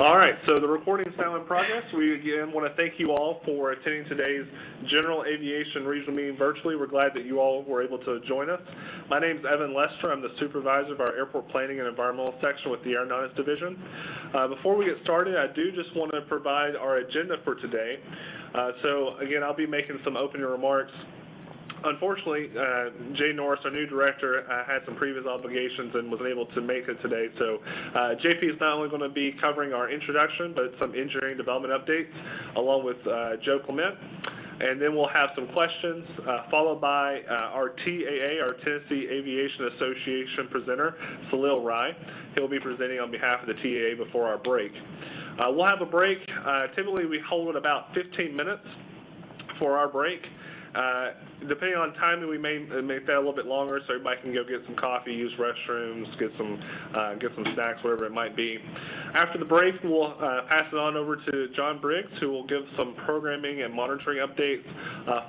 All right, so the recording is now in progress. We again want to thank you all for attending today's General Aviation Regional Meeting virtually. We're glad that you all were able to join us. My name is Evan Lester. I'm the supervisor of our Airport Planning and Environmental section with the Aeronautics Division. Before we get started, I do just want to provide our agenda for today. So again, I'll be making some opening remarks. Unfortunately, Jay Norris, our new director, had some previous obligations and was unable to make it today. So JP is not only going to be covering our introduction, but some engineering development updates, along with Joe Clement. And then we'll have some questions, followed by our TAA, our Tennessee Aviation Association presenter, Salil Rai. He'll be presenting on behalf of the TAA before our break. We'll have a break. Typically, we hold it about 15 minutes for our break. Depending on timing, we may make that a little bit longer so everybody can go get some coffee, use restrooms, get some snacks, whatever it might be. After the break, we'll pass it on over to John Briggs, who will give some programming and monitoring updates,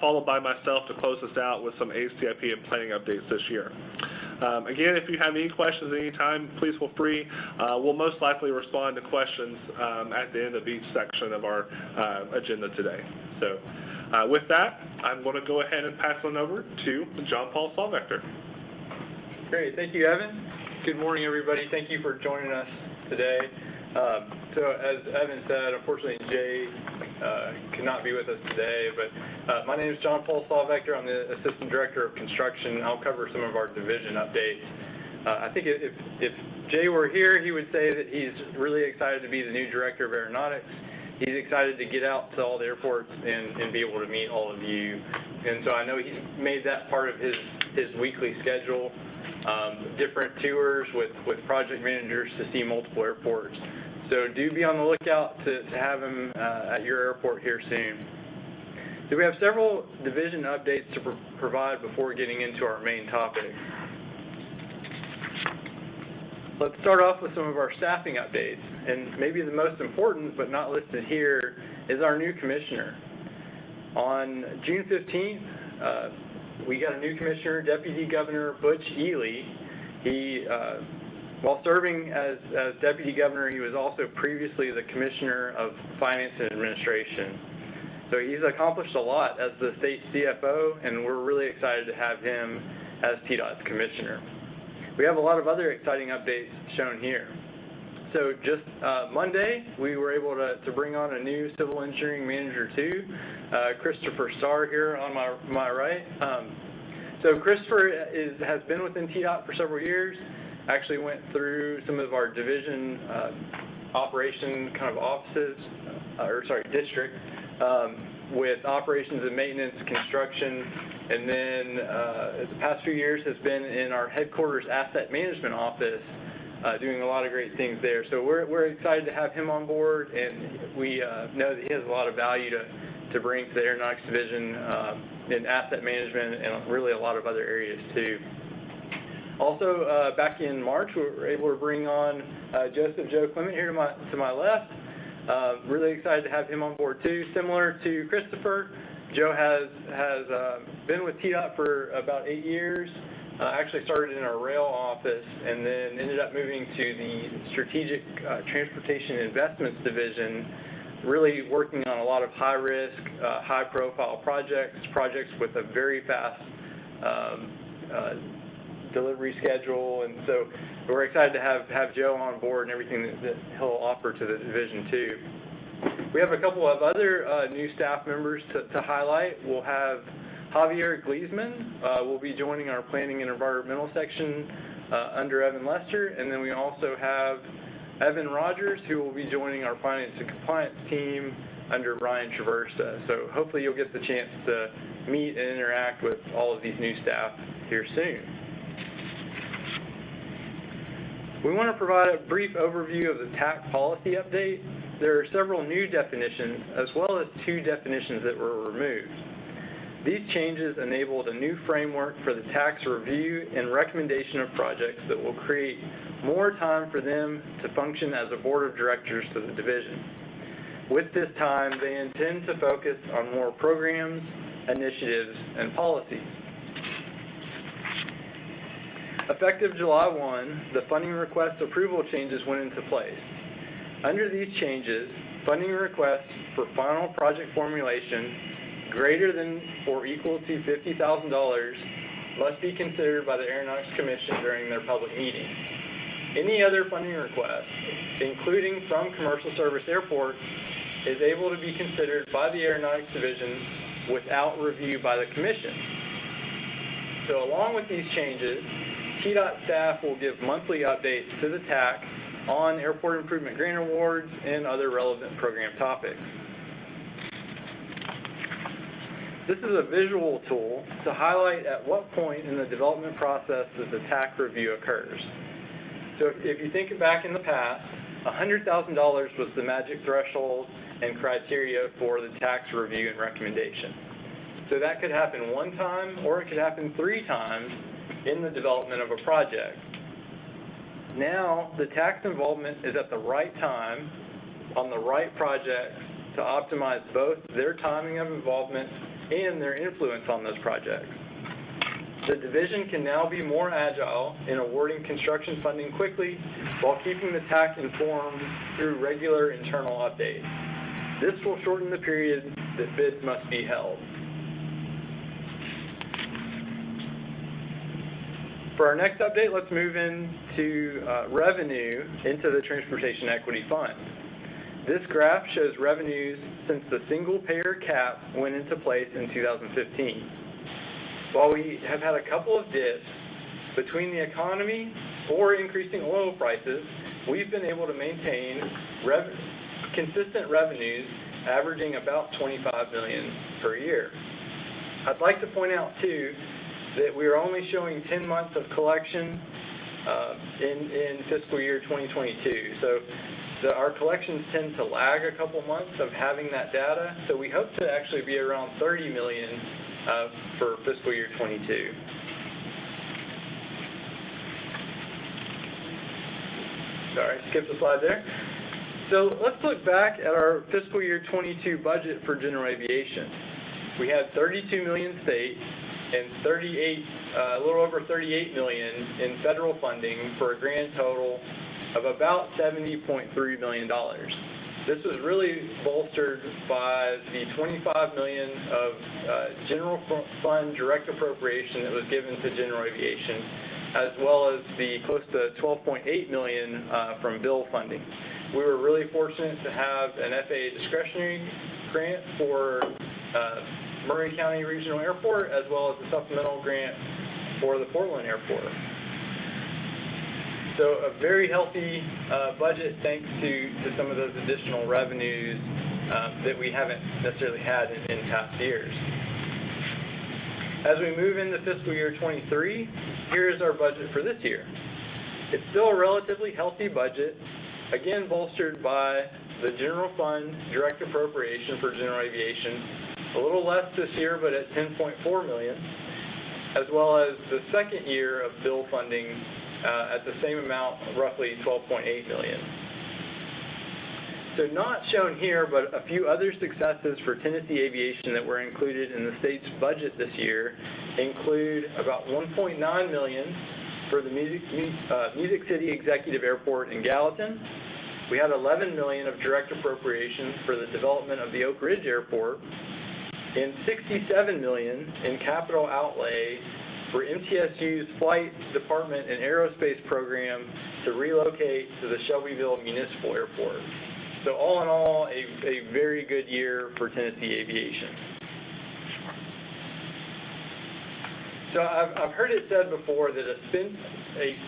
followed by myself to close us out with some ACIP and planning updates this year. Again, if you have any questions at any time, please feel free. We'll most likely respond to questions at the end of each section of our agenda today. So with that, I'm going to go ahead and pass on over to John Paul Salvector. Great. Thank you, Evan. Good morning, everybody. Thank you for joining us today. So as Evan said, unfortunately, Jay cannot be with us today, but my name is John Paul Salvector. I'm the Assistant Director of Construction. I'll cover some of our division updates. I think if Jay were here, he would say that he's really excited to be the new Director of Aeronautics. He's excited to get out to all the airports and be able to meet all of you. And so I know he's made that part of his weekly schedule, different tours with project managers to see multiple airports. So do be on the lookout to have him at your airport here soon. So we have several division updates to provide before getting into our main topic. Let's start off with some of our staffing updates, and maybe the most important, but not listed here, is our new commissioner. On June 15th, we got a new commissioner, Deputy Governor Butch Ely. He, while serving as Deputy Governor, he was also previously the Commissioner of Finance and Administration. So he's accomplished a lot as the state CFO, and we're really excited to have him as TDOT's Commissioner. We have a lot of other exciting updates shown here. So just Monday, we were able to bring on a new civil engineering manager too, Christopher Starr here on my right. So Christopher has been within TDOT for several years, actually went through some of our division operation kind of offices, district, with operations and maintenance, construction, and then the past few years has been in our headquarters asset management office, doing a lot of great things there. So we're excited to have him on board, and we know that he has a lot of value to bring to the Aeronautics Division in asset management and really a lot of other areas too. Also, back in March, we were able to bring on Joe Clement here to my left. Really excited to have him on board too. Similar to Christopher, Joe has been with TDOT for about 8 years. Actually started in our rail office and then ended up moving to the Strategic Transportation Investments Division, really working on a lot of high-risk, high-profile projects with a very fast delivery schedule. And so we're excited to have Joe on board and everything that he'll offer to the division too. We have a couple of other new staff members to highlight. We'll have Javier Gleesman will be joining our planning and environmental section under Evan Lester, and then we also have Evan Rogers, who will be joining our finance and compliance team under Ryan Traversa. So hopefully you'll get the chance to meet and interact with all of these new staff here soon. We want to provide a brief overview of the TAC policy update. There are several new definitions, as well as 2 definitions that were removed. These changes enabled a new framework for the TAC's review and recommendation of projects that will create more time for them to function as a board of directors to the division. With this time, they intend to focus on more programs, initiatives, and policies. Effective July 1, the funding request approval changes went into place. Under these changes, funding requests for final project formulation greater than or equal to $50,000 must be considered by the Aeronautics Commission during their public meeting. Any other funding request, including from commercial service airports, is able to be considered by the Aeronautics Division without review by the Commission. So along with these changes, TDOT staff will give monthly updates to the TAC on airport improvement grant awards and other relevant program topics. This is a visual tool to highlight at what point in the development process that the TAC review occurs. So if you think back in the past, $100,000 was the magic threshold and criteria for the tax review and recommendation. So that could happen one time, or it could happen 3 times in the development of a project. Now, the tax involvement is at the right time, on the right project, to optimize both their timing of involvement and their influence on those projects. The division can now be more agile in awarding construction funding quickly while keeping the TAC informed through regular internal updates. This will shorten the period that bids must be held. For our next update, let's move into revenue into the Transportation Equity Fund. This graph shows revenues since the single-payer cap went into place in 2015. While we have had a couple of dips between the economy or increasing oil prices, we've been able to maintain consistent revenues averaging about $25 million per year. I'd like to point out, too, that we are only showing 10 months of collection in fiscal year 2022. So our collections tend to lag a couple months of having that data, so we hope to actually be around $30 million for fiscal year 22. Sorry, skipped a slide there. So let's look back at our fiscal year 22 budget for general aviation. We had $32 million state and a little over $38 million in federal funding for a grand total of about $70.3 million. This was really bolstered by the $25 million of general fund direct appropriation that was given to general aviation, as well as the close to $12.8 million from bill funding. We were really fortunate to have an FAA discretionary grant for Murray County Regional Airport, as well as a supplemental grant for the Portland Airport. So a very healthy budget thanks to some of those additional revenues that we haven't necessarily had in past years. As we move into fiscal year 23, here's our budget for this year. It's still a relatively healthy budget, again bolstered by the general fund direct appropriation for general aviation, a little less this year, but at $10.4 million, as well as the second year of bill funding at the same amount, roughly $12.8 million. So not shown here, but a few other successes for Tennessee Aviation that were included in the state's budget this year include about $1.9 million for the Music City Executive Airport in Gallatin. We had $11 million of direct appropriations for the development of the Oak Ridge Airport, and $67 million in capital outlay for MTSU's Flight Department and Aerospace program to relocate to the Shelbyville Municipal Airport. So all in all, a very good year for Tennessee Aviation. So I've heard it said before that a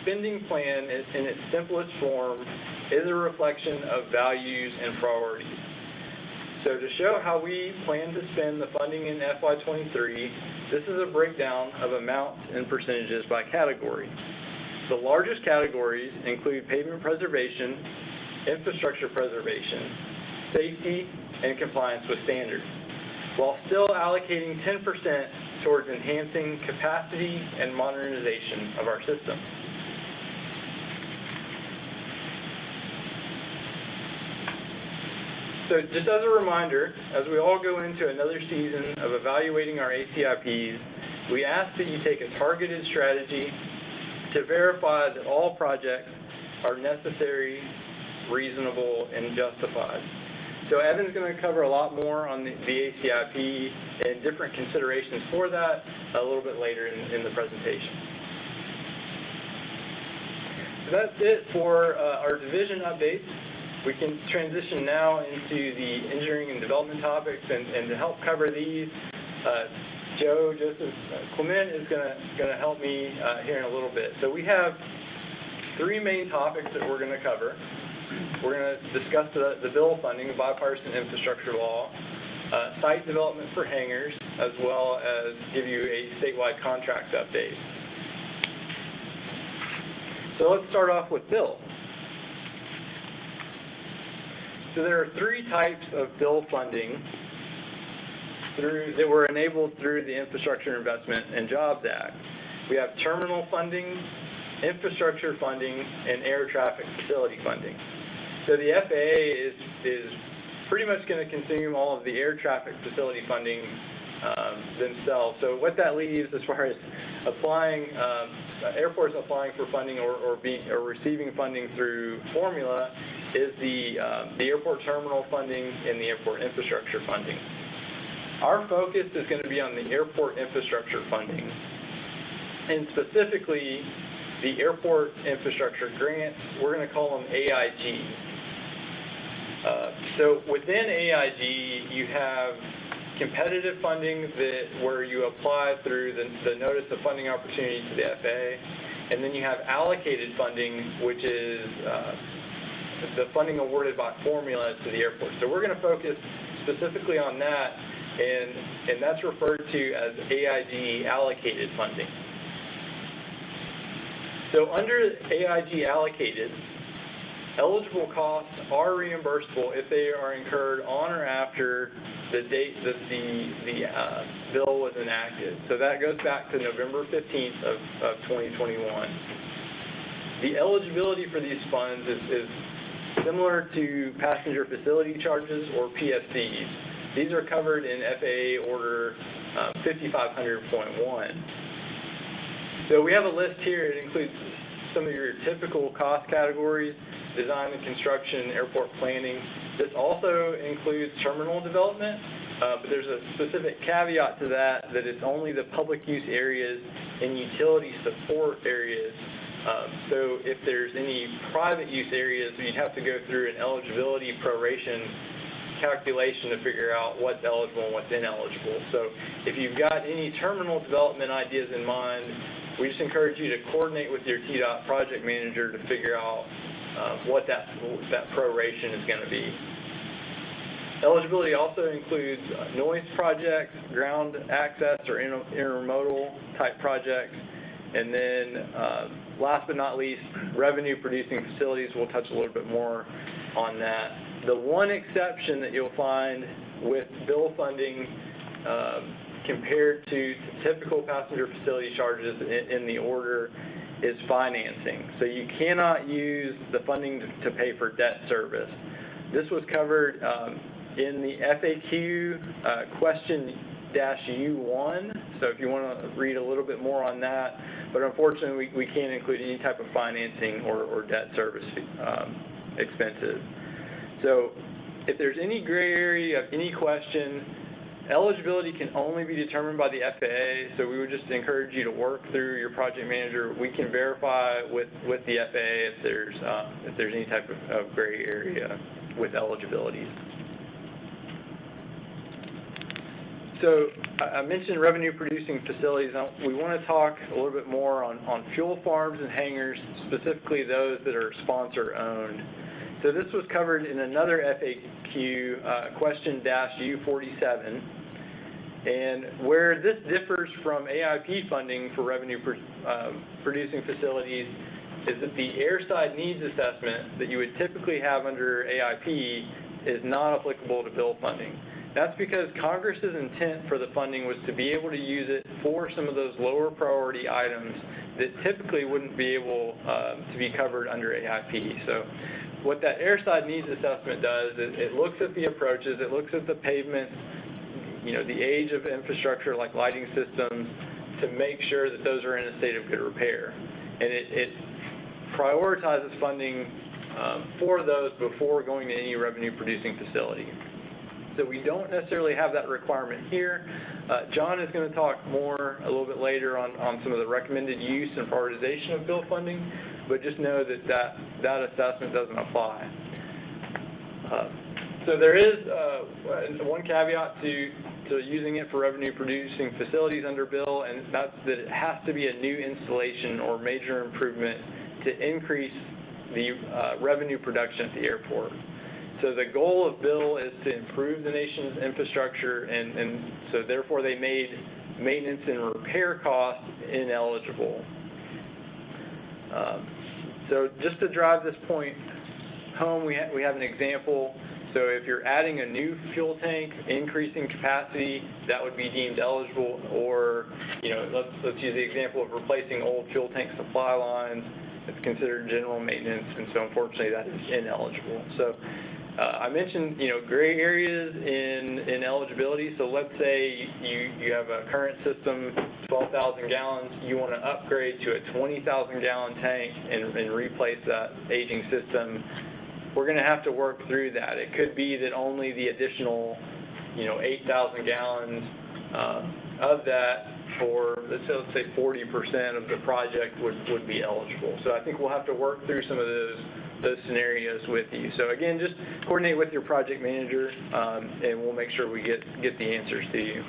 spending plan in its simplest form is a reflection of values and priorities. So to show how we plan to spend the funding in FY23, this is a breakdown of amounts and percentages by category. The largest categories include pavement preservation, infrastructure preservation, safety, and compliance with standards, while still allocating 10% towards enhancing capacity and modernization of our system. So just as a reminder, as we all go into another season of evaluating our ACIPs, we ask that you take a targeted strategy to verify that all projects are necessary reasonable, and justified. So Evan's going to cover a lot more on the ACIP and different considerations for that a little bit later in the presentation. So that's it for our division updates. We can transition now into the engineering and development topics, and to help cover these, Joseph Clement is going to help me here in a little bit. So we have three main topics that we're going to cover. We're going to discuss the bill funding, the bipartisan infrastructure law, site development for hangars, as well as give you a statewide contract update. So let's start off with bill. So there are three types of bill funding that were enabled through the Infrastructure Investment and Jobs Act. We have terminal funding, infrastructure funding, and air traffic facility funding. So the FAA is pretty much going to consume all of the air traffic facility funding themselves. So what that leaves as far as applying, airports applying for funding or receiving funding through formula is the airport terminal funding and the airport infrastructure funding. Our focus is going to be on the airport infrastructure funding, and specifically the airport infrastructure grants. We're going to call them AIG. So within AIG, you have competitive funding where you apply through the Notice of Funding Opportunity to the FAA, and then you have allocated funding, which is the funding awarded by formula to the airport. So we're going to focus specifically on that, and that's referred to as AIG allocated funding. So under AIG allocated, eligible costs are reimbursable if they are incurred on or after the date that the bill was enacted. So that goes back to November 15th of 2021. The eligibility for these funds is similar to passenger facility charges, or PFCs. These are covered in FAA Order 5500.1. So we have a list here. It includes some of your typical cost categories: design and construction, airport planning. This also includes terminal development, but there's a specific caveat to that it's only the public use areas and utility support areas. So if there's any private use areas, you'd have to go through an eligibility proration calculation to figure out what's eligible and what's ineligible. So if you've got any terminal development ideas in mind, we just encourage you to coordinate with your TDOT project manager to figure out what that proration is going to be. Eligibility also includes noise projects, ground access or intermodal type projects, and then last but not least, revenue producing facilities. We'll touch a little bit more on that. The one exception that you'll find with bill funding compared to typical passenger facility charges in the order is financing. So you cannot use the funding to pay for debt service. This was covered in the FAQ question -U1, so if you want to read a little bit more on that, but unfortunately we can't include any type of financing or debt service expenses. So if there's any gray area of any question, eligibility can only be determined by the FAA, so we would just encourage you to work through your project manager. We can verify with the FAA if there's any type of gray area with eligibility. So I mentioned revenue producing facilities. We want to talk a little bit more on fuel farms and hangars, specifically those that are sponsor owned. So this was covered in another FAQ, question -U47, and where this differs from AIP funding for revenue producing facilities is that the airside needs assessment that you would typically have under AIP is not applicable to bill funding. That's because Congress's intent for the funding was to be able to use it for some of those lower priority items that typically wouldn't be able to be covered under AIP. So what that airside needs assessment does is it looks at the approaches, it looks at the pavement, the age of infrastructure like lighting systems, to make sure that those are in a state of good repair. And it prioritizes funding for those before going to any revenue-producing facility. So we don't necessarily have that requirement here. John is going to talk more a little bit later on some of the recommended use and prioritization of bill funding, but just know that assessment doesn't apply. So there is one caveat to using it for revenue-producing facilities under bill, and that's that it has to be a new installation or major improvement to increase the revenue production at the airport. So the goal of bill is to improve the nation's infrastructure, and so therefore they made maintenance and repair costs ineligible. So just to drive this point home, we have an example. So if you're adding a new fuel tank, increasing capacity, that would be deemed eligible. Or, let's use the example of replacing old fuel tank supply lines. It's considered general maintenance, and so unfortunately that is ineligible. So I mentioned, gray areas in eligibility. So let's say you have a current system, 12,000 gallons. You want to upgrade to a 20,000-gallon tank and replace that aging system. We're going to have to work through that. It could be that only the additional, 8,000 gallons of that for, let's say 40% of the project would be eligible. So I think we'll have to work through some of those scenarios with you. So again, just coordinate with your project manager, and we'll make sure we get the answers to you.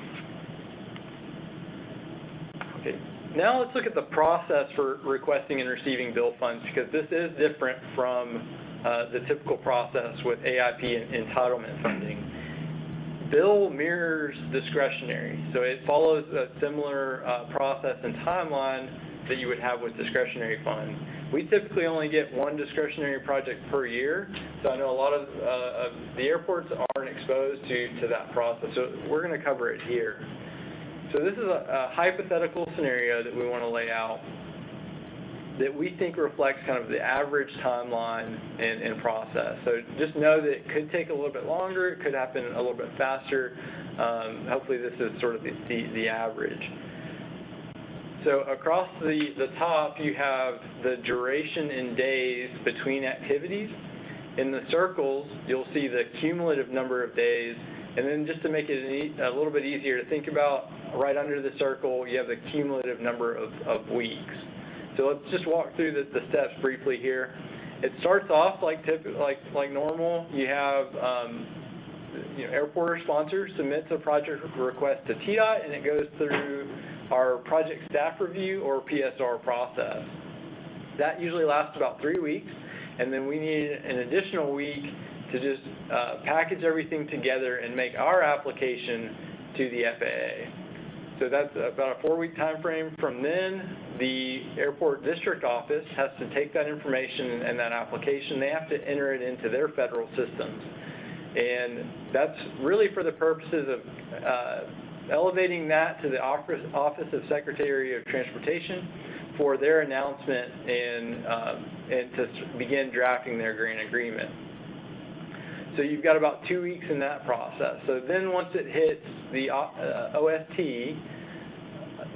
Okay. Now let's look at the process for requesting and receiving bill funds, because this is different from the typical process with AIP and entitlement funding. Bill mirrors discretionary, so it follows a similar process and timeline that you would have with discretionary fund. We typically only get one discretionary project per year, so I know a lot of the airports aren't exposed to that process, so we're going to cover it here. So this is a hypothetical scenario that we want to lay out that we think reflects kind of the average timeline and process. So just know that it could take a little bit longer, it could happen a little bit faster. Hopefully this is sort of the average. So across the top, you have the duration in days between activities. In the circles, you'll see the cumulative number of days. And then just to make it a little bit easier to think about, right under the circle, you have the cumulative number of weeks. So let's just walk through the steps briefly here. It starts off like normal. You have airport sponsors submits a project request to TDOT, and it goes through our project staff review or PSR process. That usually lasts about 3 weeks, and then we need an additional week to just package everything together and make our application to the FAA. So that's about a 4-week time frame. From then, the airport district office has to take that information and that application. They have to enter it into their federal systems. And that's really for the purposes of elevating that to the Office of Secretary of Transportation for their announcement and to begin drafting their grant agreement. So you've got about 2 weeks in that process. So then once it hits the OST,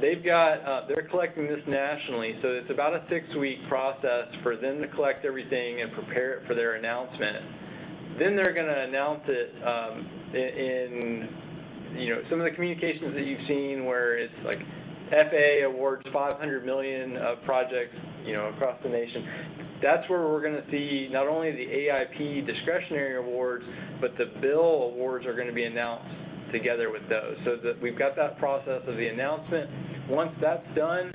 they're collecting this nationally, so it's about a 6-week process for them to collect everything and prepare it for their announcement. Then they're going to announce it in some of the communications that you've seen where it's like FAA awards $500 million of projects across the nation. That's where we're going to see not only the AIP discretionary awards, but the bill awards are going to be announced together with those. So that we've got that process of the announcement. Once that's done,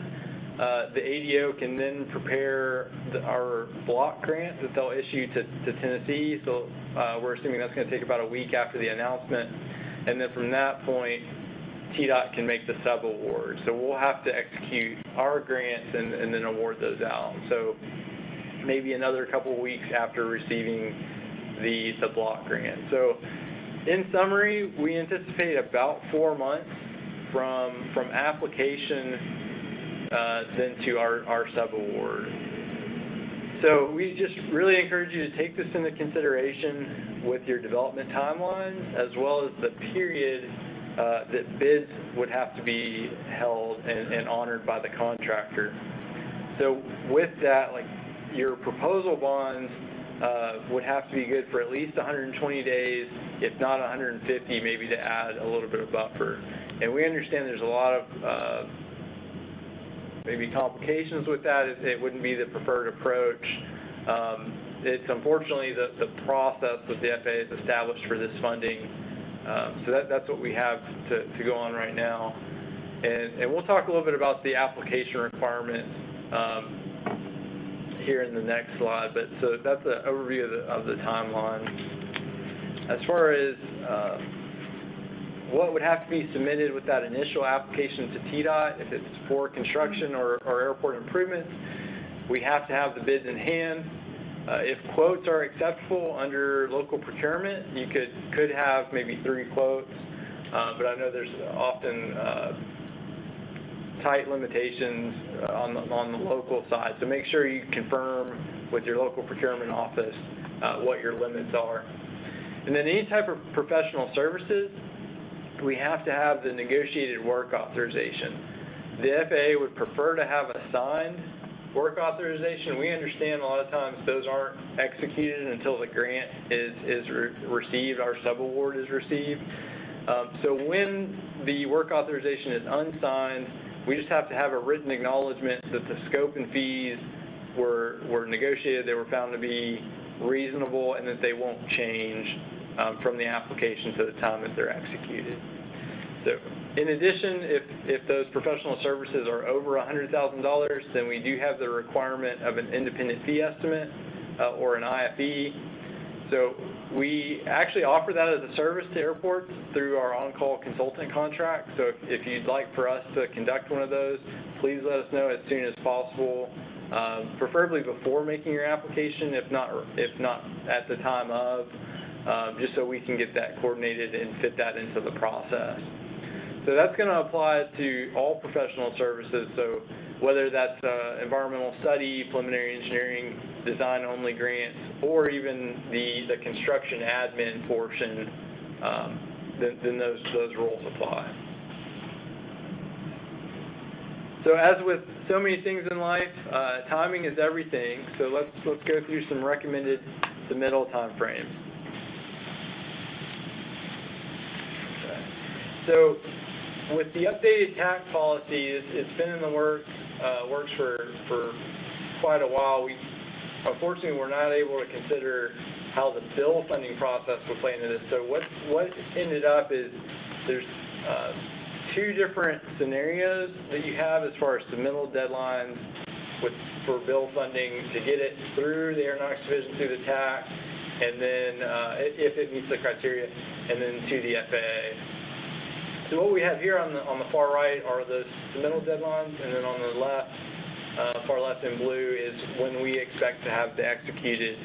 the ADO can then prepare our block grant that they'll issue to Tennessee. So we're assuming that's going to take about a week after the announcement. And then from that point, TDOT can make the sub-awards. So we'll have to execute our grants and then award those out. So maybe another couple of weeks after receiving the block grant. So in summary, we anticipate about 4 months from application then to our sub-award. So we just really encourage you to take this into consideration with your development timelines, as well as the period that bids would have to be held and honored by the contractor. So with that, like your proposal bonds would have to be good for at least 120 days, if not 150, maybe to add a little bit of buffer. And we understand there's a lot of maybe complications with that. It wouldn't be the preferred approach. It's unfortunately the process that the FAA has established for this funding. So that's what we have to go on right now. And we'll talk a little bit about the application requirements here in the next slide. But so that's an overview of the timeline. As far as what would have to be submitted with that initial application to TDOT, if it's for construction or airport improvements, we have to have the bids in hand. If quotes are acceptable under local procurement, you could have maybe 3 quotes, but I know there's often tight limitations on the local side. So make sure you confirm with your local procurement office what your limits are. And then any type of professional services, we have to have the negotiated work authorization. The FAA would prefer to have a signed work authorization. We understand a lot of times those aren't executed until the grant is received, our subaward is received. So when the work authorization is unsigned, we just have to have a written acknowledgement that the scope and fees were negotiated, they were found to be reasonable, and that they won't change from the application to the time that they're executed. So in addition, if those professional services are over $100,000, then we do have the requirement of an independent fee estimate or an IFE. So we actually offer that as a service to airports through our on-call consultant contract. So if you'd like for us to conduct one of those, please let us know as soon as possible, preferably before making your application, if not at the time of, just so we can get that coordinated and fit that into the process. So that's going to apply to all professional services. So whether that's environmental study, preliminary engineering, design-only grants, or even the construction admin portion, then those rules apply. So as with so many things in life, timing is everything. So let's go through some recommended submittal timeframes. Okay. So with the updated tax policy, it's been in the works for quite a while. Unfortunately, we're not able to consider how the bill funding process will play into this. So what ended up is there's 2 different scenarios that you have as far as submittal deadlines for bill funding to get it through the Aeronautics Division, through the tax, and then if it meets the criteria, and then to the FAA. So what we have here on the far right are the submittal deadlines, and then on the left, far left in blue, is when we expect to have the executed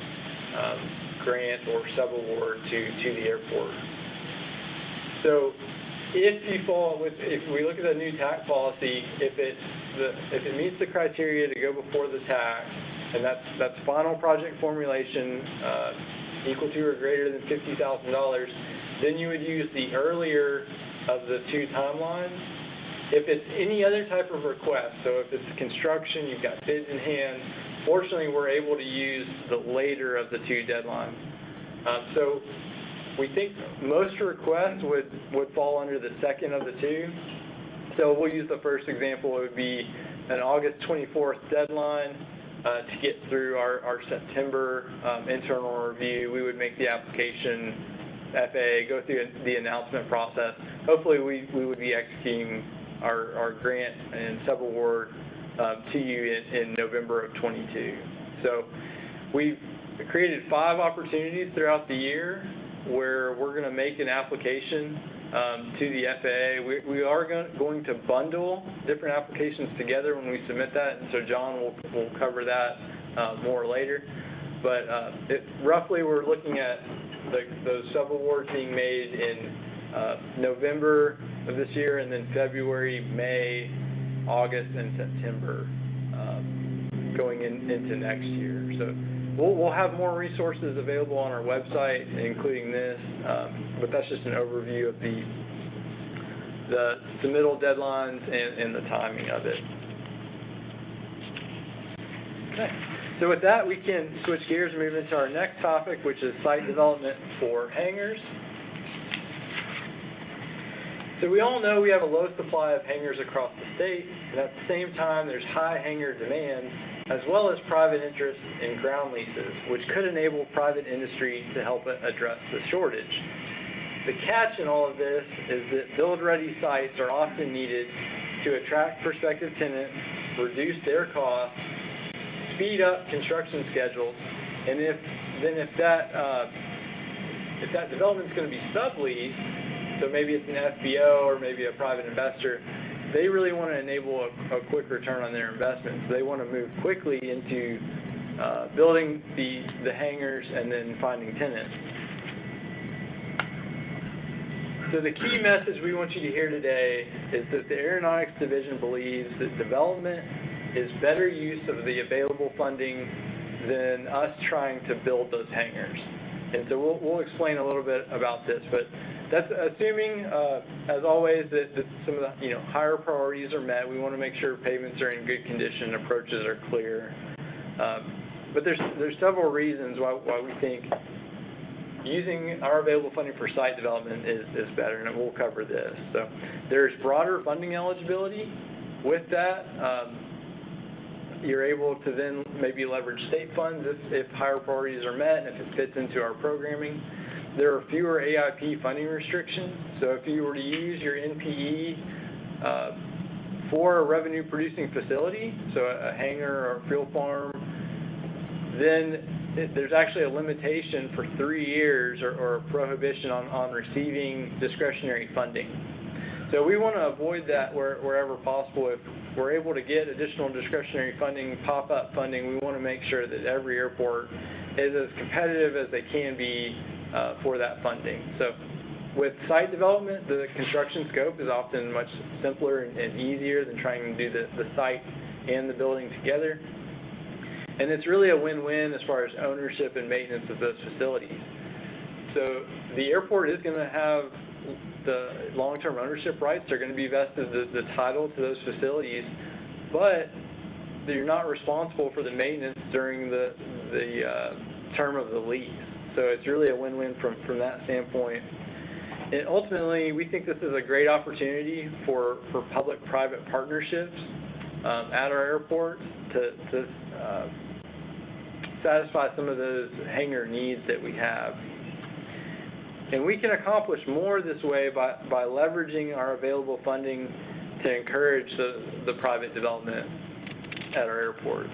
grant or subaward to the airport. So if we look at the new tax policy, if it meets the criteria to go before the tax, and that's final project formulation equal to or greater than $50,000, then you would use the earlier of the 2 timelines. If it's any other type of request, so if it's construction, you've got bids in hand, fortunately we're able to use the later of the 2 deadlines. So we think most requests would fall under the second of the 2. So we'll use the first example. It would be an August 24th deadline to get through our September internal review. We would make the application, FAA, go through the announcement process. Hopefully we would be executing our grant and subaward to you in November of 22. So we've created 5 opportunities throughout the year where we're going to make an application to the FAA. We are going to bundle different applications together when we submit that, and so John will cover that more later. But roughly we're looking at those subawards being made in November of this year, and then February, May, August, and September going into next year. So we'll have more resources available on our website, including this, but that's just an overview of the submittal deadlines and the timing of it. Okay. So with that, we can switch gears and move into our next topic, which is site development for hangars. So we all know we have a low supply of hangars across the state, and at the same time, there's high hangar demand, as well as private interest in ground leases, which could enable private industry to help address the shortage. The catch in all of this is that build-ready sites are often needed to attract prospective tenants, reduce their costs, speed up construction schedules, and if that development is going to be subleased, so maybe it's an FBO or maybe a private investor, they really want to enable a quick return on their investments. They want to move quickly into building the hangars and then finding tenants. So the key message we want you to hear today is that the Aeronautics Division believes that development is better use of the available funding than us trying to build those hangars. And so we'll explain a little bit about this, but that's assuming, as always, that some of the higher priorities are met. We want to make sure pavements are in good condition, approaches are clear. But there's several reasons why we think using our available funding for site development is better, and we'll cover this. So there's broader funding eligibility. With that, you're able to then maybe leverage state funds if higher priorities are met and if it fits into our programming. There are fewer AIP funding restrictions. So if you were to use your NPE for a revenue-producing facility, so a hangar or a fuel farm, then there's actually a limitation for 3 years or a prohibition on receiving discretionary funding. So we want to avoid that wherever possible. If we're able to get additional discretionary funding, pop-up funding, we want to make sure that every airport is as competitive as they can be for that funding. So with site development, the construction scope is often much simpler and easier than trying to do the site and the building together. And it's really a win-win as far as ownership and maintenance of those facilities. So the airport is going to have the long-term ownership rights. They're going to be vested the title to those facilities, but you're not responsible for the maintenance during the term of the lease. So it's really a win-win from that standpoint. And ultimately, we think this is a great opportunity for public-private partnerships at our airport to satisfy some of those hangar needs that we have. And we can accomplish more this way by leveraging our available funding to encourage the private development at our airports.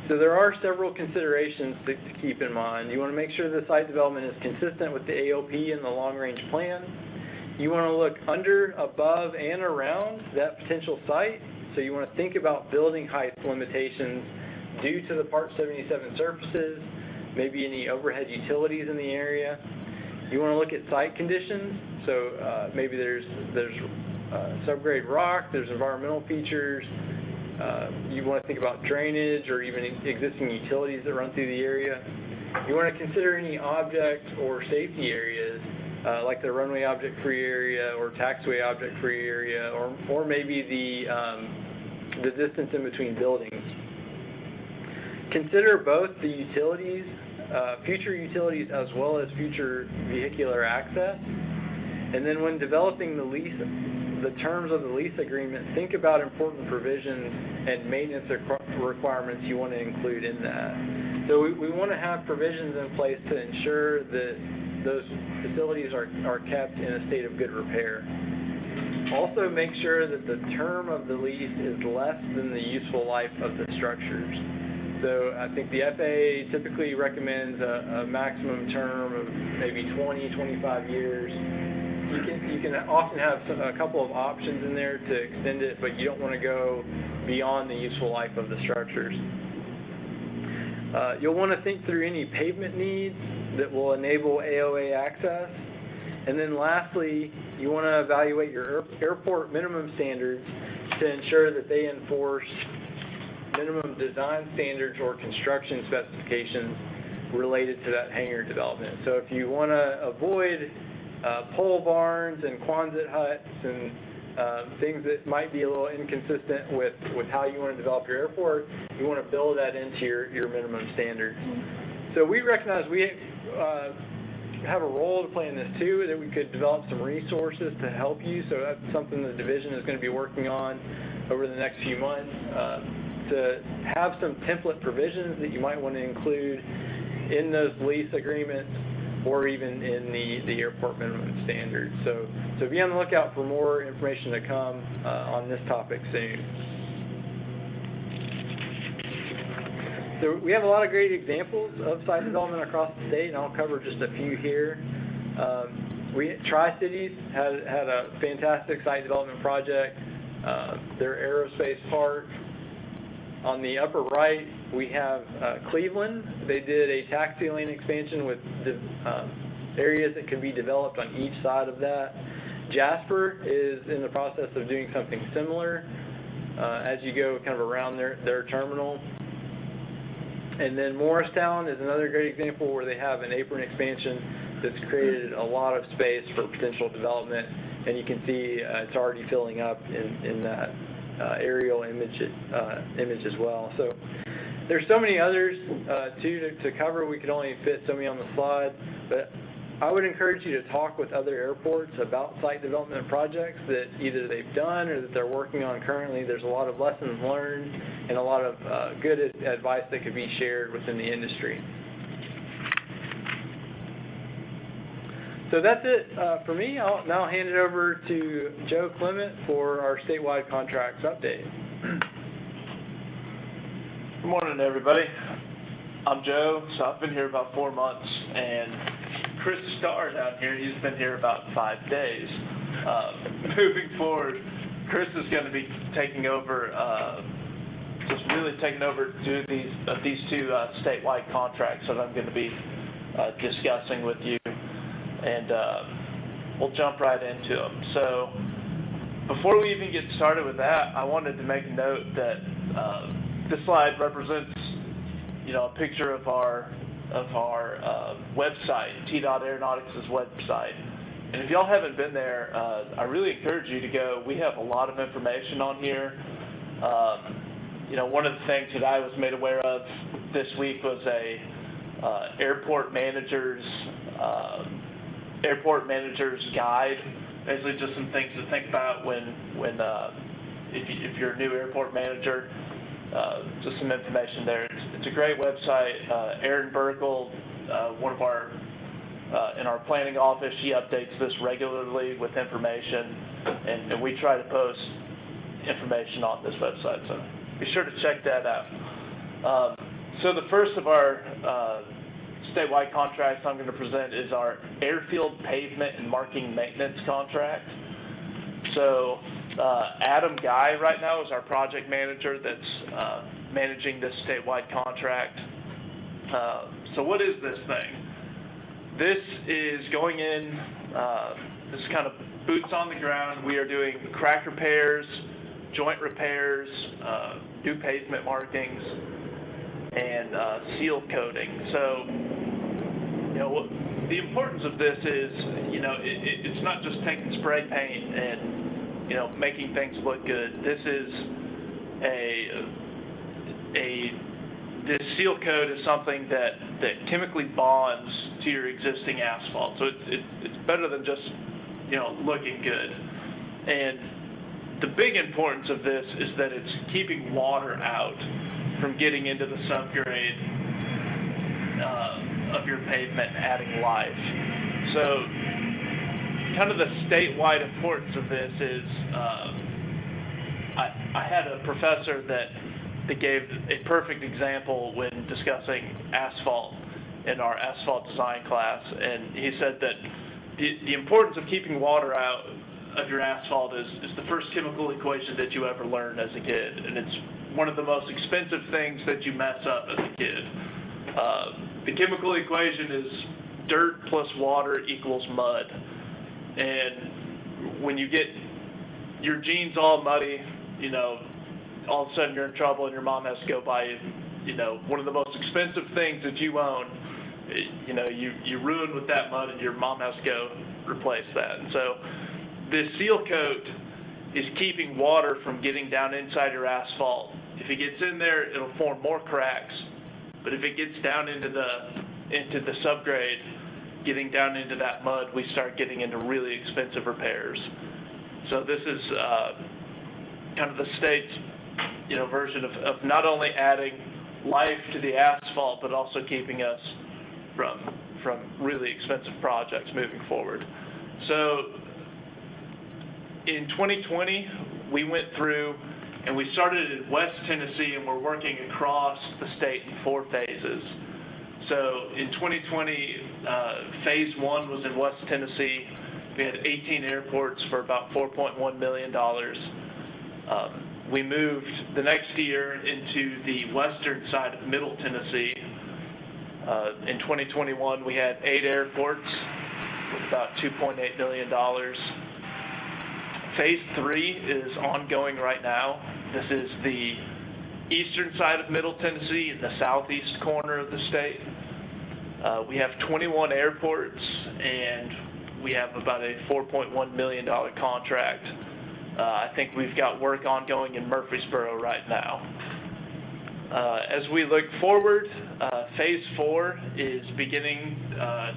So there are several considerations to keep in mind. You want to make sure the site development is consistent with the AOP and the long-range plan. You want to look under, above, and around that potential site. So you want to think about building height limitations due to the Part 77 surfaces, maybe any overhead utilities in the area. You want to look at site conditions. So maybe there's subgrade rock, there's environmental features. You want to think about drainage or even existing utilities that run through the area. You want to consider any object or safety areas, like the runway object-free area or taxiway object-free area, or maybe the distance in between buildings. Consider both the utilities, future utilities, as well as future vehicular access. And then when developing the terms of the lease agreement, think about important provisions and maintenance requirements you want to include in that. So we want to have provisions in place to ensure that those facilities are kept in a state of good repair. Also, make sure that the term of the lease is less than the useful life of the structures. So I think the FAA typically recommends a maximum term of maybe 20, 25 years. You can often have a couple of options in there to extend it, but you don't want to go beyond the useful life of the structures. You'll want to think through any pavement needs that will enable AOA access. And then lastly, you want to evaluate your airport minimum standards to ensure that they enforce minimum design standards or construction specifications related to that hangar development. So if you want to avoid pole barns and Quonset huts and things that might be a little inconsistent with how you want to develop your airport, you want to build that into your minimum standards. So we recognize we have a role to play in this too, that we could develop some resources to help you. So that's something the division is going to be working on over the next few months, to have some template provisions that you might want to include in those lease agreements or even in the airport minimum standards. So be on the lookout for more information to come on this topic soon. So we have a lot of great examples of site development across the state, and I'll cover just a few here. Tri-Cities had a fantastic site development project, their aerospace park. On the upper right, we have Cleveland. They did a taxi lane expansion with areas that can be developed on each side of that. Jasper is in the process of doing something similar as you go kind of around their terminal. And then Morristown is another great example where they have an apron expansion that's created a lot of space for potential development, and you can see it's already filling up in that aerial image as well. So there's so many others too to cover. We could only fit so many on the slide, but I would encourage you to talk with other airports about site development projects that either they've done or that they're working on currently. There's a lot of lessons learned and a lot of good advice that could be shared within the industry. So that's it for me. I'll now hand it over to Joe Clement for our statewide contracts update. Good morning, everybody. I'm Joe, so I've been here about 4 months, and Chris Starr down here, he's been here about 5 days. Moving forward, Chris is going to be taking over, just really taking over these two statewide contracts that I'm going to be discussing with you, and we'll jump right into them. So before we even get started with that, I wanted to make a note that this slide represents, a picture of our website, T.Aeronautics' website. And if y'all haven't been there, I really encourage you to go. We have a lot of information on here. One of the things that I was made aware of this week was a airport manager's guide. Basically, just some things to think about if you're a new airport manager. Just some information there. It's a great website. Erin Burkle, one of our in our planning office, she updates this regularly with information, and we try to post information on this website. So be sure to check that out. So the first of our statewide contracts I'm going to present is our airfield pavement and marking maintenance contract. So Adam Guy right now is our project manager that's managing this statewide contract. So what is this thing? This is going in, this is kind of boots on the ground. We are doing crack repairs, joint repairs, new pavement markings, and seal coating. So, the importance of this is, it's not just taking spray paint and, making things look good. This is this seal coat is something that chemically bonds to your existing asphalt. So it's better than just, looking good. And the big importance of this is that it's keeping water out from getting into the subgrade of your pavement and adding life. So kind of the statewide importance of this is, I had a professor that gave a perfect example when discussing asphalt in our asphalt design class, and he said that the importance of keeping water out of your asphalt is the first chemical equation that you ever learned as a kid, and it's one of the most expensive things that you mess up as a kid. The chemical equation is dirt plus water equals mud, and when you get your jeans all muddy, all of a sudden you're in trouble and your mom has to go buy you, one of the most expensive things that you own, you ruin with that mud and your mom has to go replace that. And so this seal coat is keeping water from getting down inside your asphalt. If it gets in there, it'll form more cracks. But if it gets down into the subgrade, getting down into that mud, we start getting into really expensive repairs. So this is kind of the state's, version of not only adding life to the asphalt, but also keeping us from really expensive projects moving forward. So in 2020, we went through and we started in West Tennessee, and we're working across the state in 4 phases. So in 2020, phase 1 was in West Tennessee. We had 18 airports for about $4.1 million. We moved the next year into the western side of Middle Tennessee. In 2021, we had 8 airports with about $2.8 million. Phase 3 is ongoing right now. This is the eastern side of Middle Tennessee in the southeast corner of the state. We have 21 airports, and we have about a $4.1 million contract. I think we've got work ongoing in Murfreesboro right now. As we look forward, phase 4 is beginning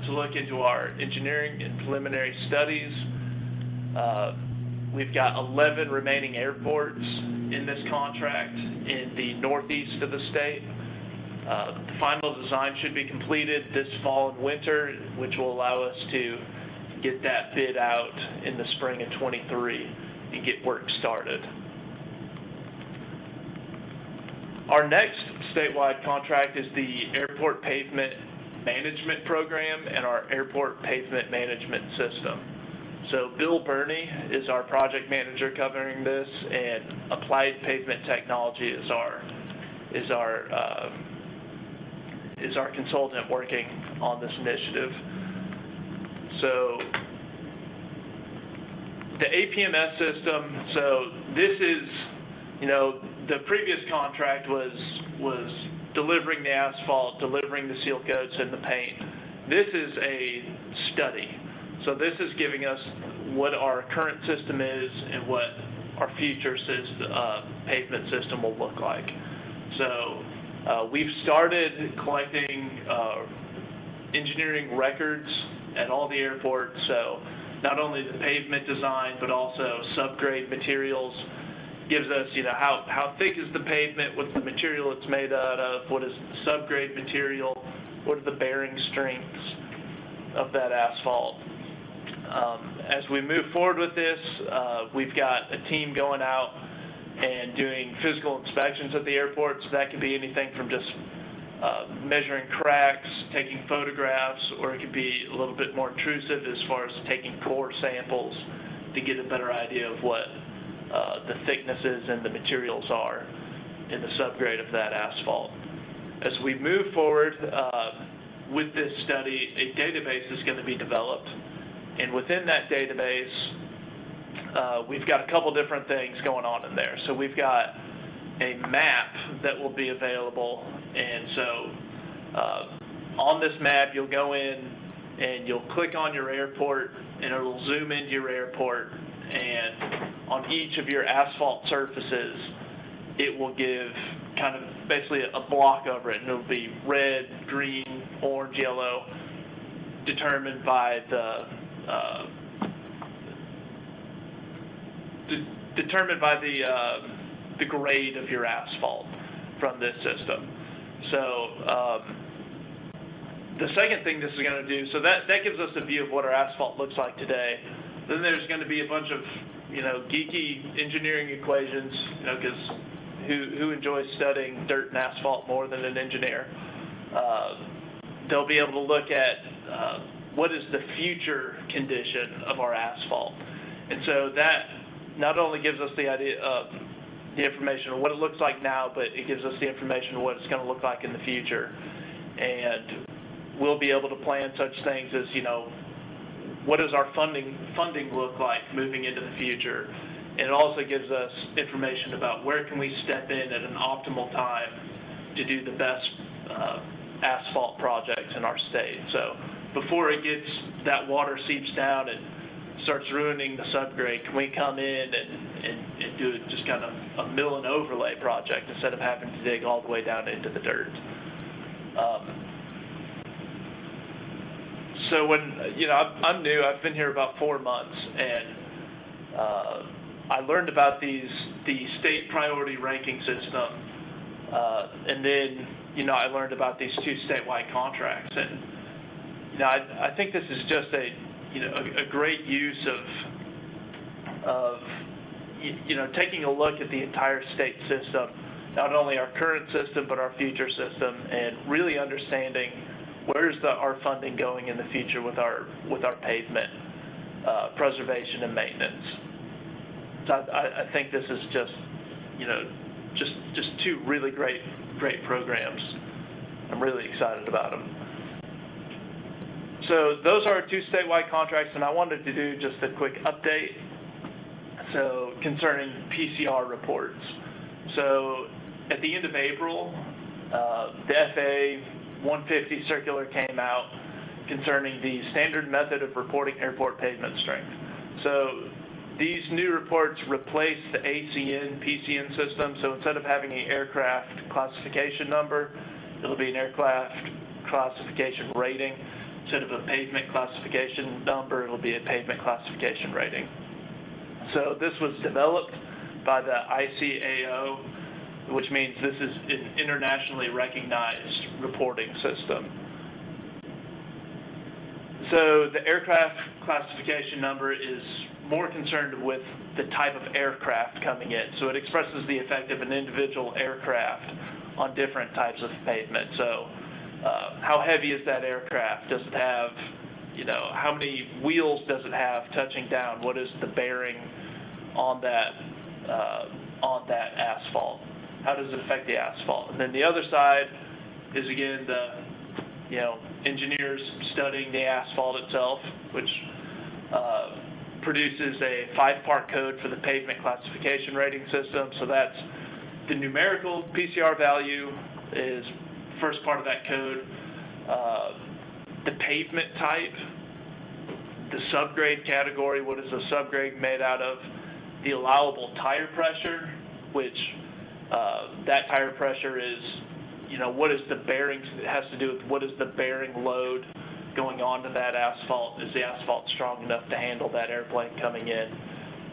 to look into our engineering and preliminary studies. We've got 11 remaining airports in this contract in the northeast of the state. The final design should be completed this fall and winter, which will allow us to get that bid out in the spring of 23 and get work started. Our next statewide contract is the Airport Pavement Management Program and our Airport Pavement Management System. So Bill Burney is our project manager covering this, and Applied Pavement Technology is our consultant working on this initiative. So the APMS system, so this is, the previous contract was delivering the asphalt, delivering the seal coats and the paint. This is a study. So this is giving us what our current system is and what our future pavement system will look like. So we've started collecting engineering records at all the airports. So not only the pavement design, but also subgrade materials. Gives us, how thick is the pavement, what's the material it's made out of, what is the subgrade material, what are the bearing strengths of that asphalt. As we move forward with this, we've got a team going out and doing physical inspections at the airport. So that could be anything from just measuring cracks, taking photographs, or it could be a little bit more intrusive as far as taking core samples to get a better idea of what the thicknesses and the materials are in the subgrade of that asphalt. As we move forward with this study, a database is going to be developed. And within that database, we've got a couple different things going on in there. So we've got a map that will be available. And so on this map, you'll go in and you'll click on your airport, and it'll zoom into your airport. And on each of your asphalt surfaces, it will give kind of basically a block over it. And it'll be red, green, orange, yellow, determined by the grade of your asphalt from this system. So the second thing this is going to do, so that gives us a view of what our asphalt looks like today. Then there's going to be a bunch of geeky engineering equations, because who enjoys studying dirt and asphalt more than an engineer? They'll be able to look at what is the future condition of our asphalt. And so that not only gives us the idea of the information of what it looks like now, but it gives us the information of what it's going to look like in the future. And we'll be able to plan such things as, what does our funding look like moving into the future? And it also gives us information about where can we step in at an optimal time to do the best asphalt projects in our state. So before that water seeps down and starts ruining the subgrade, can we come in and do just kind of a mill and overlay project instead of having to dig all the way down into the dirt? So when, I'm new, I've been here about 4 months, and I learned about the state priority ranking system, and then, I learned about these 2 statewide contracts, and, I think this is just a great use of taking a look at the entire state system, not only our current system, but our future system, and really understanding where's our funding going in the future with our pavement preservation and maintenance. So I think this is just, just 2 really great programs. I'm really excited about them. So those are our 2 statewide contracts, and I wanted to do just a quick update. So concerning PCR reports. So at the end of April, the FAA 150 circular came out concerning the standard method of reporting airport pavement strength. So these new reports replace the ACN PCN system. So instead of having an aircraft classification number, it'll be an aircraft classification rating. Instead of a pavement classification number, it'll be a pavement classification rating. So this was developed by the ICAO, which means this is an internationally recognized reporting system. So the aircraft classification number is more concerned with the type of aircraft coming in. So it expresses the effect of an individual aircraft on different types of pavement. So how heavy is that aircraft? Does it have, how many wheels does it have touching down? What is the bearing on that asphalt? How does it affect the asphalt? And then the other side is, again, the, engineers studying the asphalt itself, which produces a 5-part code for the pavement classification rating system. So that's the numerical PCR value is first part of that code, the pavement type, the subgrade category, what is the subgrade made out of, the allowable tire pressure, which that tire pressure is, what is the bearings, it has to do with what is the bearing load going onto that asphalt, is the asphalt strong enough to handle that airplane coming in,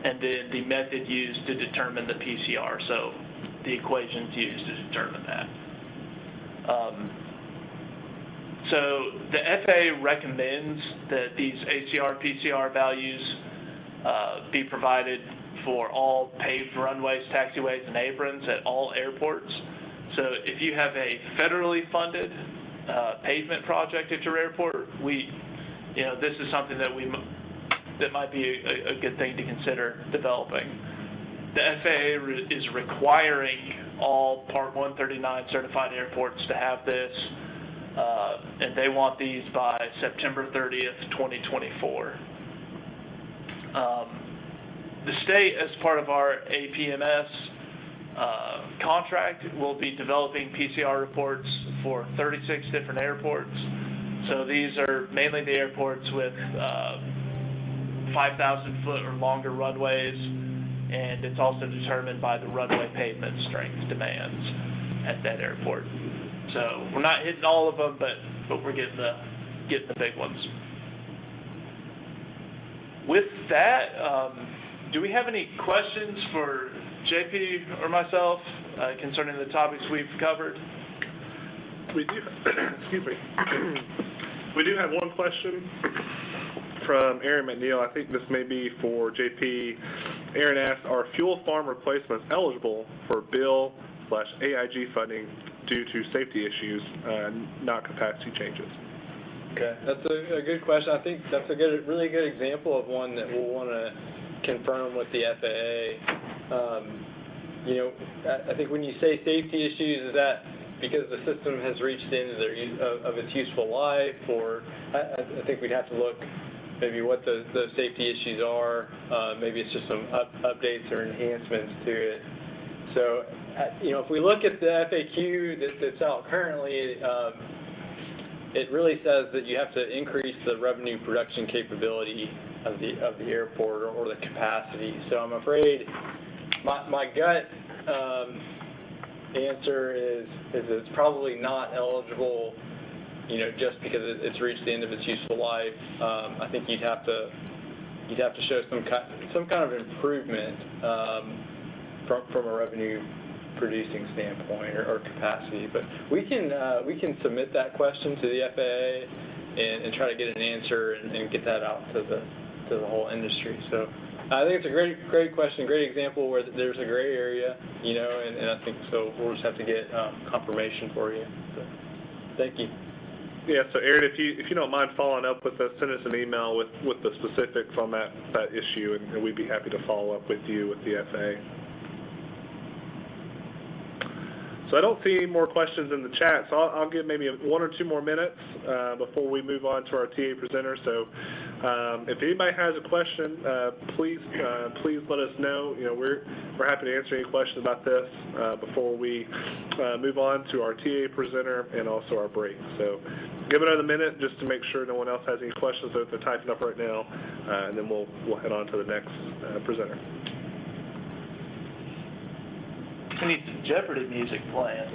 and then the method used to determine the PCR, so the equations used to determine that. So the FAA recommends that these ACR, PCR values be provided for all paved runways, taxiways, and aprons at all airports. So if you have a federally funded pavement project at your airport, this is something that might be a good thing to consider developing. The FAA is requiring all Part 139 certified airports to have this, and they want these by September 30th, 2024. The state, as part of our APMS contract, will be developing PCR reports for 36 different airports. So these are mainly the airports with 5,000 foot or longer runways, and it's also determined by the runway pavement strength demands at that airport. So we're not hitting all of them, but we're getting the big ones. With that, do we have any questions for JP or myself concerning the topics we've covered? We do, excuse me. We do have one question from Aaron McNeil. I think this may be for JP. Aaron asked, are fuel farm replacements eligible for bill/AIG funding due to safety issues, not capacity changes? Okay, that's a good question. I think that's a really good example of one that we'll want to confirm with the FAA. I think when you say safety issues, is that because the system has reached the end of its useful life, or I think we'd have to look maybe what those safety issues are. Maybe it's just some updates or enhancements to it. So, if we look at the FAQ that's out currently, it really says that you have to increase the revenue production capability of the airport or the capacity. So I'm afraid my gut answer is it's probably not eligible, just because it's reached the end of its useful life. I think you'd have to show some kind of improvement from a revenue producing standpoint or capacity. But we can submit that question to the FAA and try to get an answer and get that out to the whole industry. So I think it's a great question, great example where there's a gray area, and I think so we'll just have to get confirmation for you. So thank you. Yeah, so Aaron, if you don't mind following up with us, send us an email with the specifics on that issue, and we'd be happy to follow up with you with the FAA. So I don't see any more questions in the chat, so I'll give maybe 1 or 2 more minutes before we move on to our TA presenter. So if anybody has a question, please let us know. We're happy to answer any questions about this before we move on to our TA presenter and also our break. So give it another minute just to make sure no one else has any questions that they're typing up right now, and then we'll head on to the next presenter. We need some Jeopardy music playing.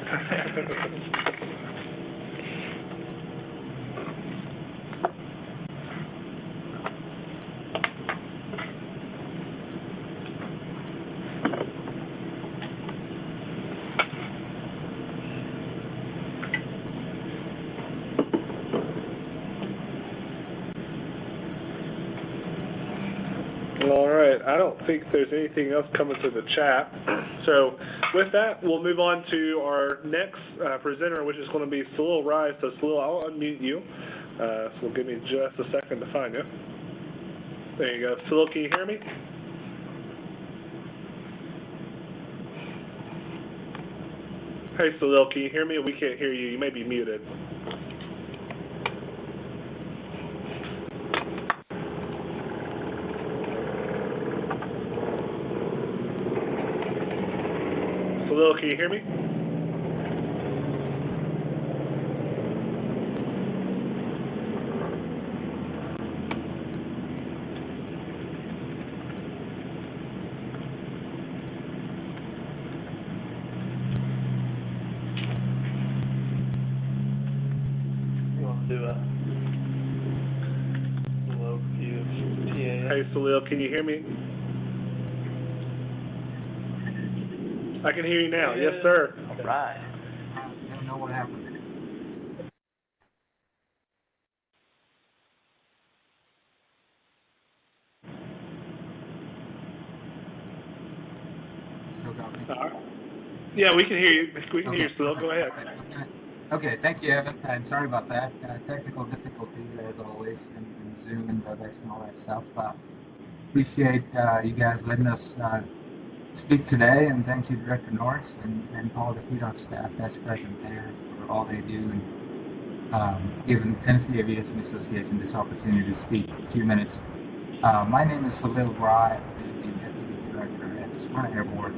All right, I don't think there's anything else coming through the chat. So with that, we'll move on to our next presenter, which is going to be Salil Rai. So Salil, I'll unmute you. So give me just a second to find you. There you go. Salil, can you hear me? Hey Salil, can you hear me? We can't hear you. You may be muted. Salil, can you hear me? You want to do a little overview of TA? Hey Salil, can you hear me? I can hear you now. Yes, sir. All right. I don't know what happened there. Still got me? Yeah, we can hear you. We can hear you, Salil. Go ahead. Okay, thank you, Evan. And sorry about that. Technical difficulties, as always, in Zoom and WebEx and all that stuff. Appreciate you guys letting us speak today, and thank you, Director Norris and all the FEDOT staff that's present there for all they do and giving Tennessee Aviation Association this opportunity to speak for a few minutes. My name is Salil Rai. I'm the Deputy Director at Smyrna Airport,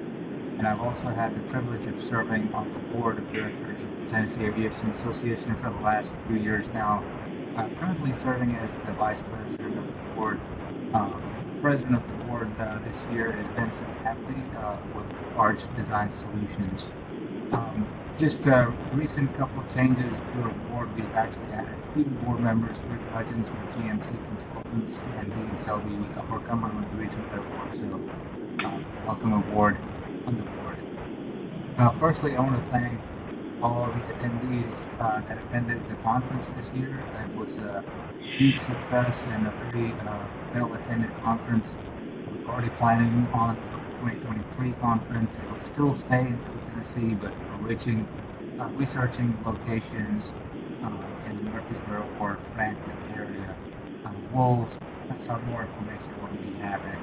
and I've also had the privilege of serving on the Board of Directors of the Tennessee Aviation Association for the last few years now. I'm currently serving as the Vice President of the Board. President of the board this year is Benson Hatley with Arch Design Solutions. Just a recent couple of changes to our board. We've actually added 2 board members, Rick Hudgens from GMT Consultants and Dean Selby with Upper Cumberland Regional Airport. So welcome aboard on the board. Firstly, I want to thank all of the attendees that attended the conference this year. It was a huge success and a very well-attended conference. We're already planning on the 2023 conference. It will still stay in Tennessee, but we're researching locations in Murfreesboro or Franklin area. We'll have more information when we have it.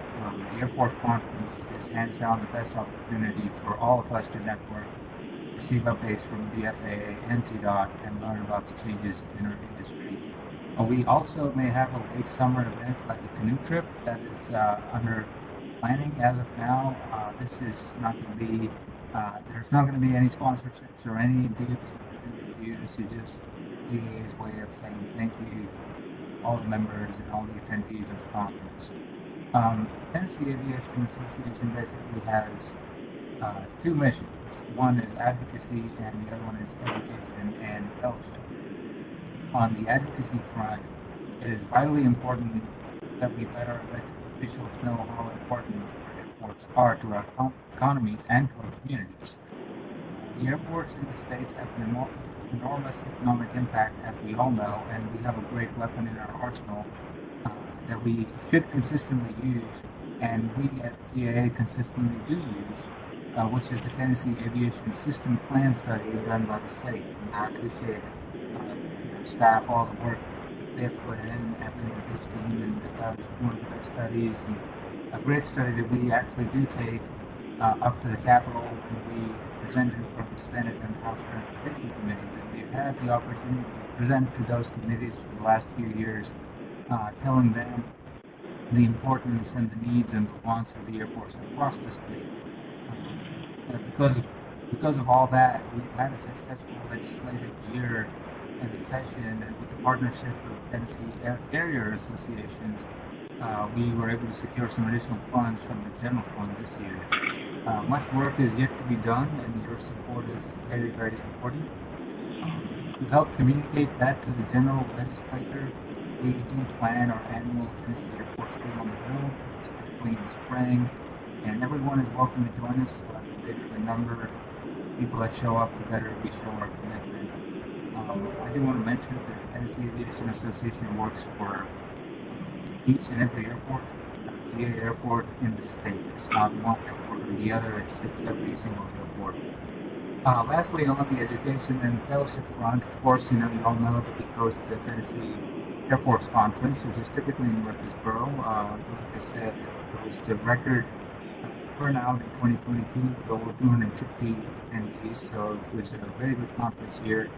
The airport conference is hands down the best opportunity for all of us to network, receive updates from the FAA and TDOT, and learn about the changes in our industry. We also may have a late summer event like a canoe trip that is under planning as of now. This is not going to be, there's not going to be any sponsorships or any deals that we can do. This is just GAA's way of saying thank you to all the members and all the attendees of the conference. Tennessee Aviation Association basically has two missions. One is advocacy, and the other one is education and fellowship. On the advocacy front, it is vitally important that we let our elected officials know how important our airports are to our economies and to our communities. The airports in the states have an enormous economic impact, as we all know, and we have a great weapon in our arsenal that we should consistently use, and we at GAA consistently do use, which is the Tennessee Aviation System Plan Study done by the state. And I appreciate staff all the work they have put in, Evan and his team, and that was one of the best studies, and a great study that we actually do take up to the Capitol, and we presented for the Senate and the House Transportation Committee, and we've had the opportunity to present to those committees for the last few years, telling them the importance and the needs and the wants of the airports across the state. Because of all that, we've had a successful legislative year and session, and with the partnerships with Tennessee Air Carrier Associations, we were able to secure some additional funds from the general fund this year. Much work is yet to be done, and your support is very, very important. To help communicate that to the general legislature, we do plan our annual Tennessee Airports Day on the Hill. It's typically in the spring, and everyone is welcome to join us. The bigger the number of people that show up, the better we show our commitment. I do want to mention that the Tennessee Aviation Association works for each and every airport, GA airport in the state. It's not one airport or the other, it's every single airport. Lastly, on the education and fellowship front, of course, you all know that we host the Tennessee Airports Conference, which is typically in Murfreesboro. Like I said, it was the record turnout in 2022 with over 250 attendees, so it was a very good conference here,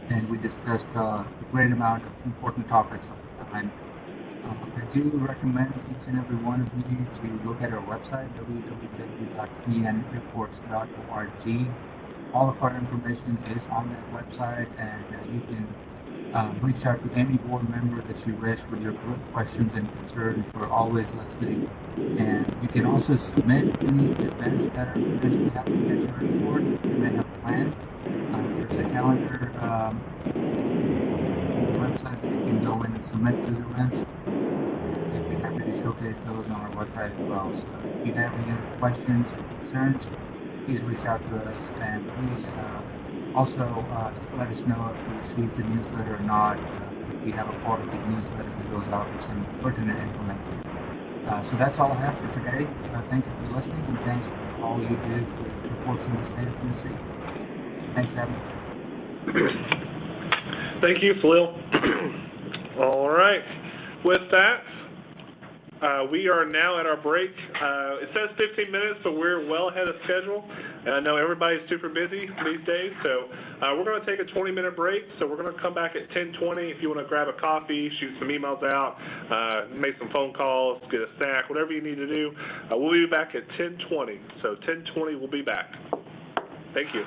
and we discussed a great amount of important topics of the time. I do recommend each and every one of you to look at our website, www.tnairports.org. All of our information is on that website, and you can reach out to any board member that you wish with your questions and concerns. We're always listening. And you can also submit any events that are potentially happening at your airport that you may have planned. There's a calendar on the website that you can go in and submit those events. We'd be happy to showcase those on our website as well. So if you have any other questions or concerns, please reach out to us, and please also let us know if you received the newsletter or not. If we have a quarterly newsletter that goes out with some pertinent information. So that's all I have for today. Thank you for listening, and thanks for all you do for reports in the state of Tennessee. Thanks, Evan. Thank you, Salil. All right. With that, we are now at our break. It says 15 minutes, but we're well ahead of schedule. And I know everybody's super busy these days, so we're going to take a 20-minute break. So we're going to come back at 10:20. If you want to grab a coffee, shoot some emails out, make some phone calls, get a snack, whatever you need to do. We'll be back at 10:20. So 10:20, we'll be back. Thank you.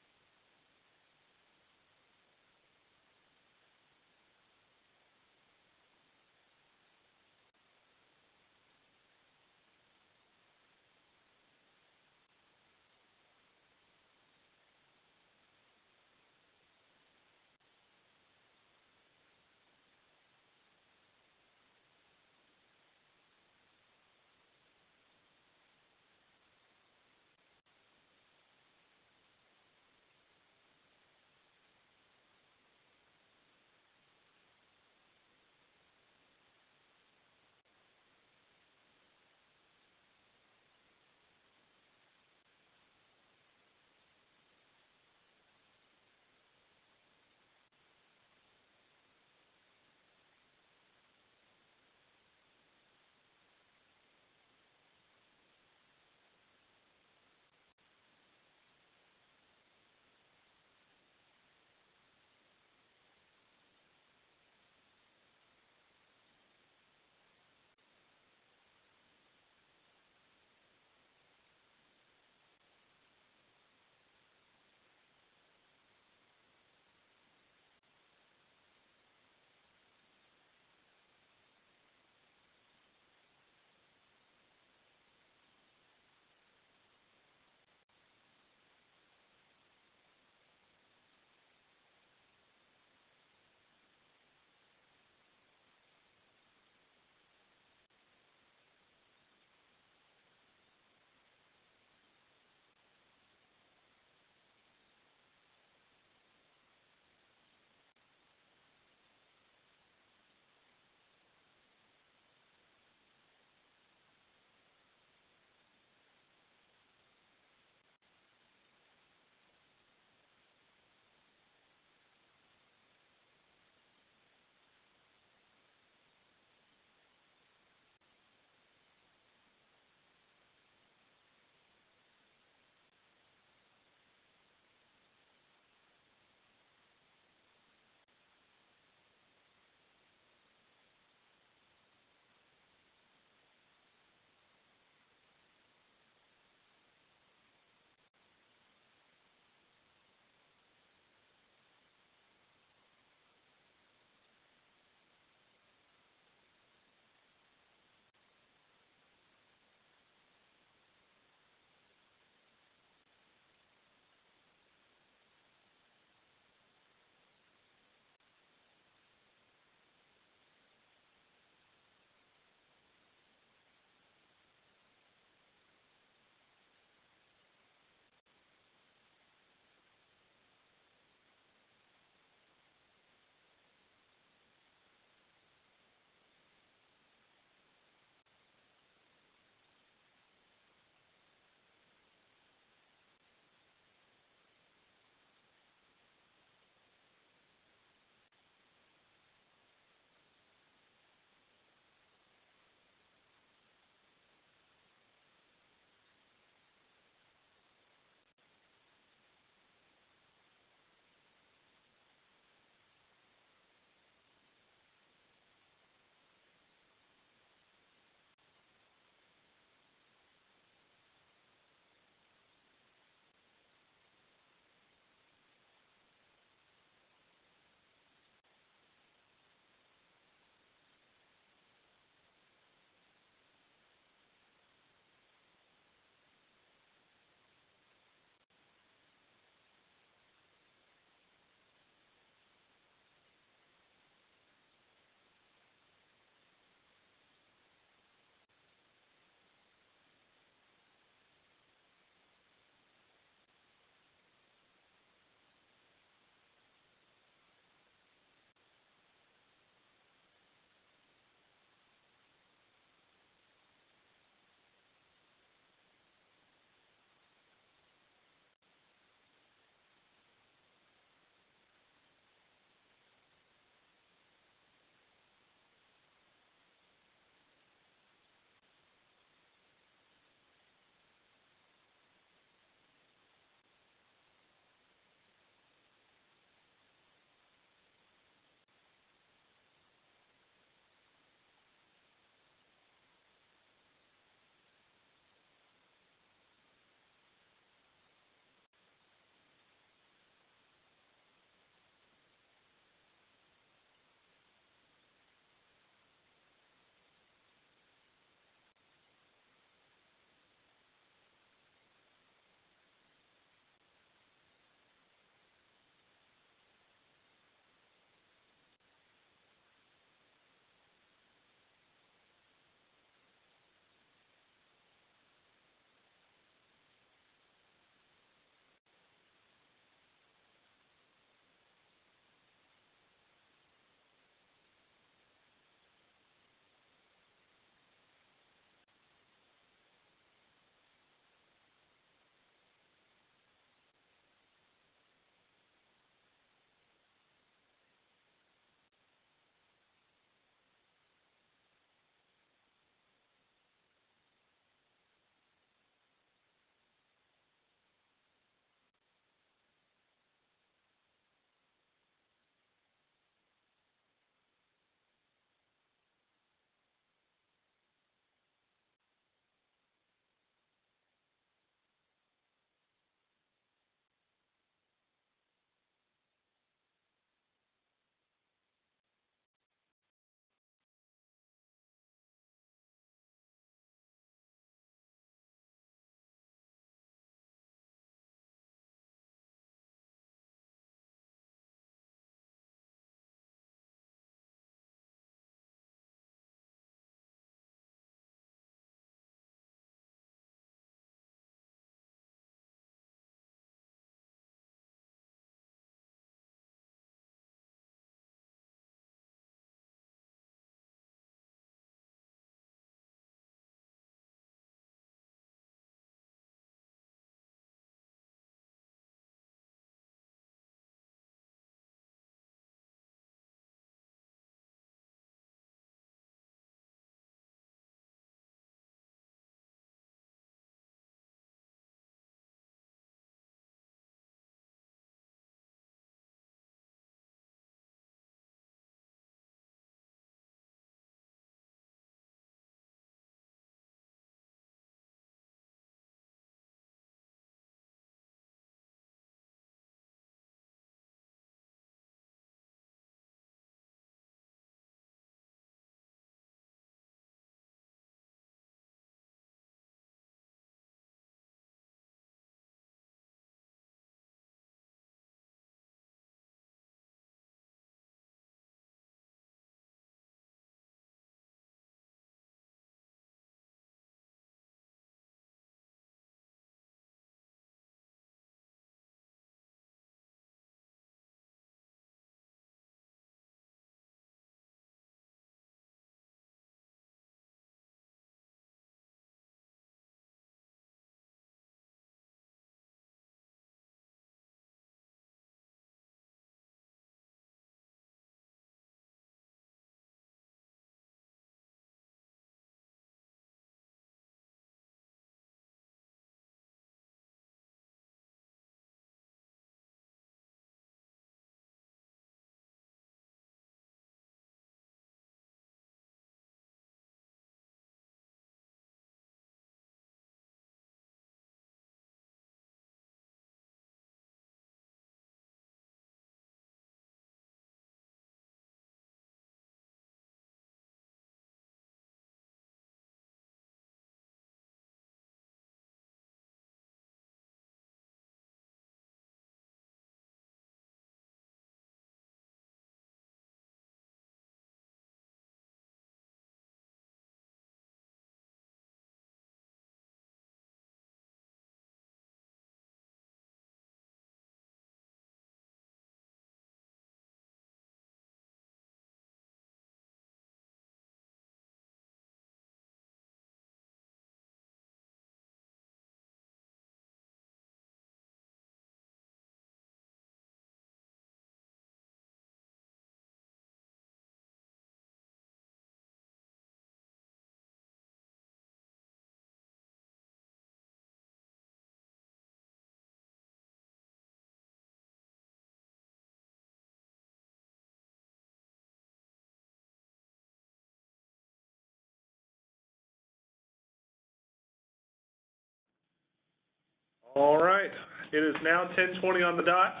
All right, it is now 10:20 on the dot,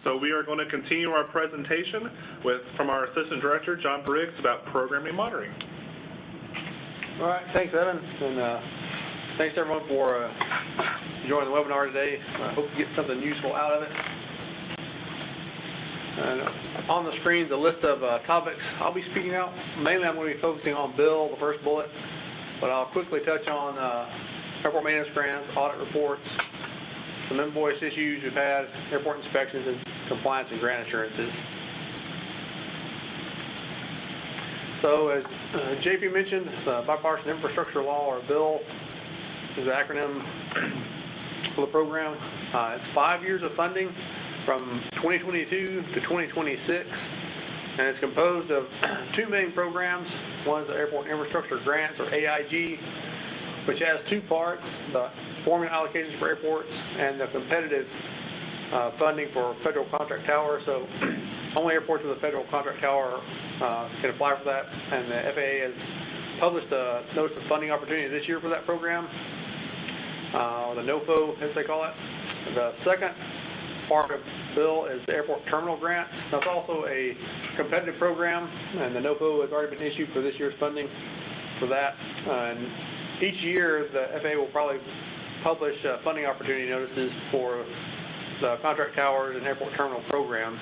so we are going to continue our presentation from our Assistant Director, John Briggs, about programming monitoring. All right, thanks, Evan, and thanks everyone for joining the webinar today. I hope you get something useful out of it. And on the screen, the list of topics I'll be speaking out. Mainly, I'm going to be focusing on Bill, the first bullet, but I'll quickly touch on airport maintenance grants, audit reports, some invoice issues we've had, airport inspections, and compliance and grant assurances. So as JP mentioned, the Bipartisan Infrastructure Law, or BILL, is the acronym for the program. It's 5 years of funding from 2022 to 2026, and it's composed of two main programs. One is the Airport Infrastructure Grants, or AIG, which has two parts: the formula allocations for airports and the competitive funding for federal contract towers. So only airports with a federal contract tower can apply for that, and the FAA has published a notice of funding opportunity this year for that program, the NOFO, as they call it. The second part of bill is the airport terminal grant. That's also a competitive program, and the NOFO has already been issued for this year's funding for that. And each year, the FAA will probably publish funding opportunity notices for the contract towers and airport terminal programs.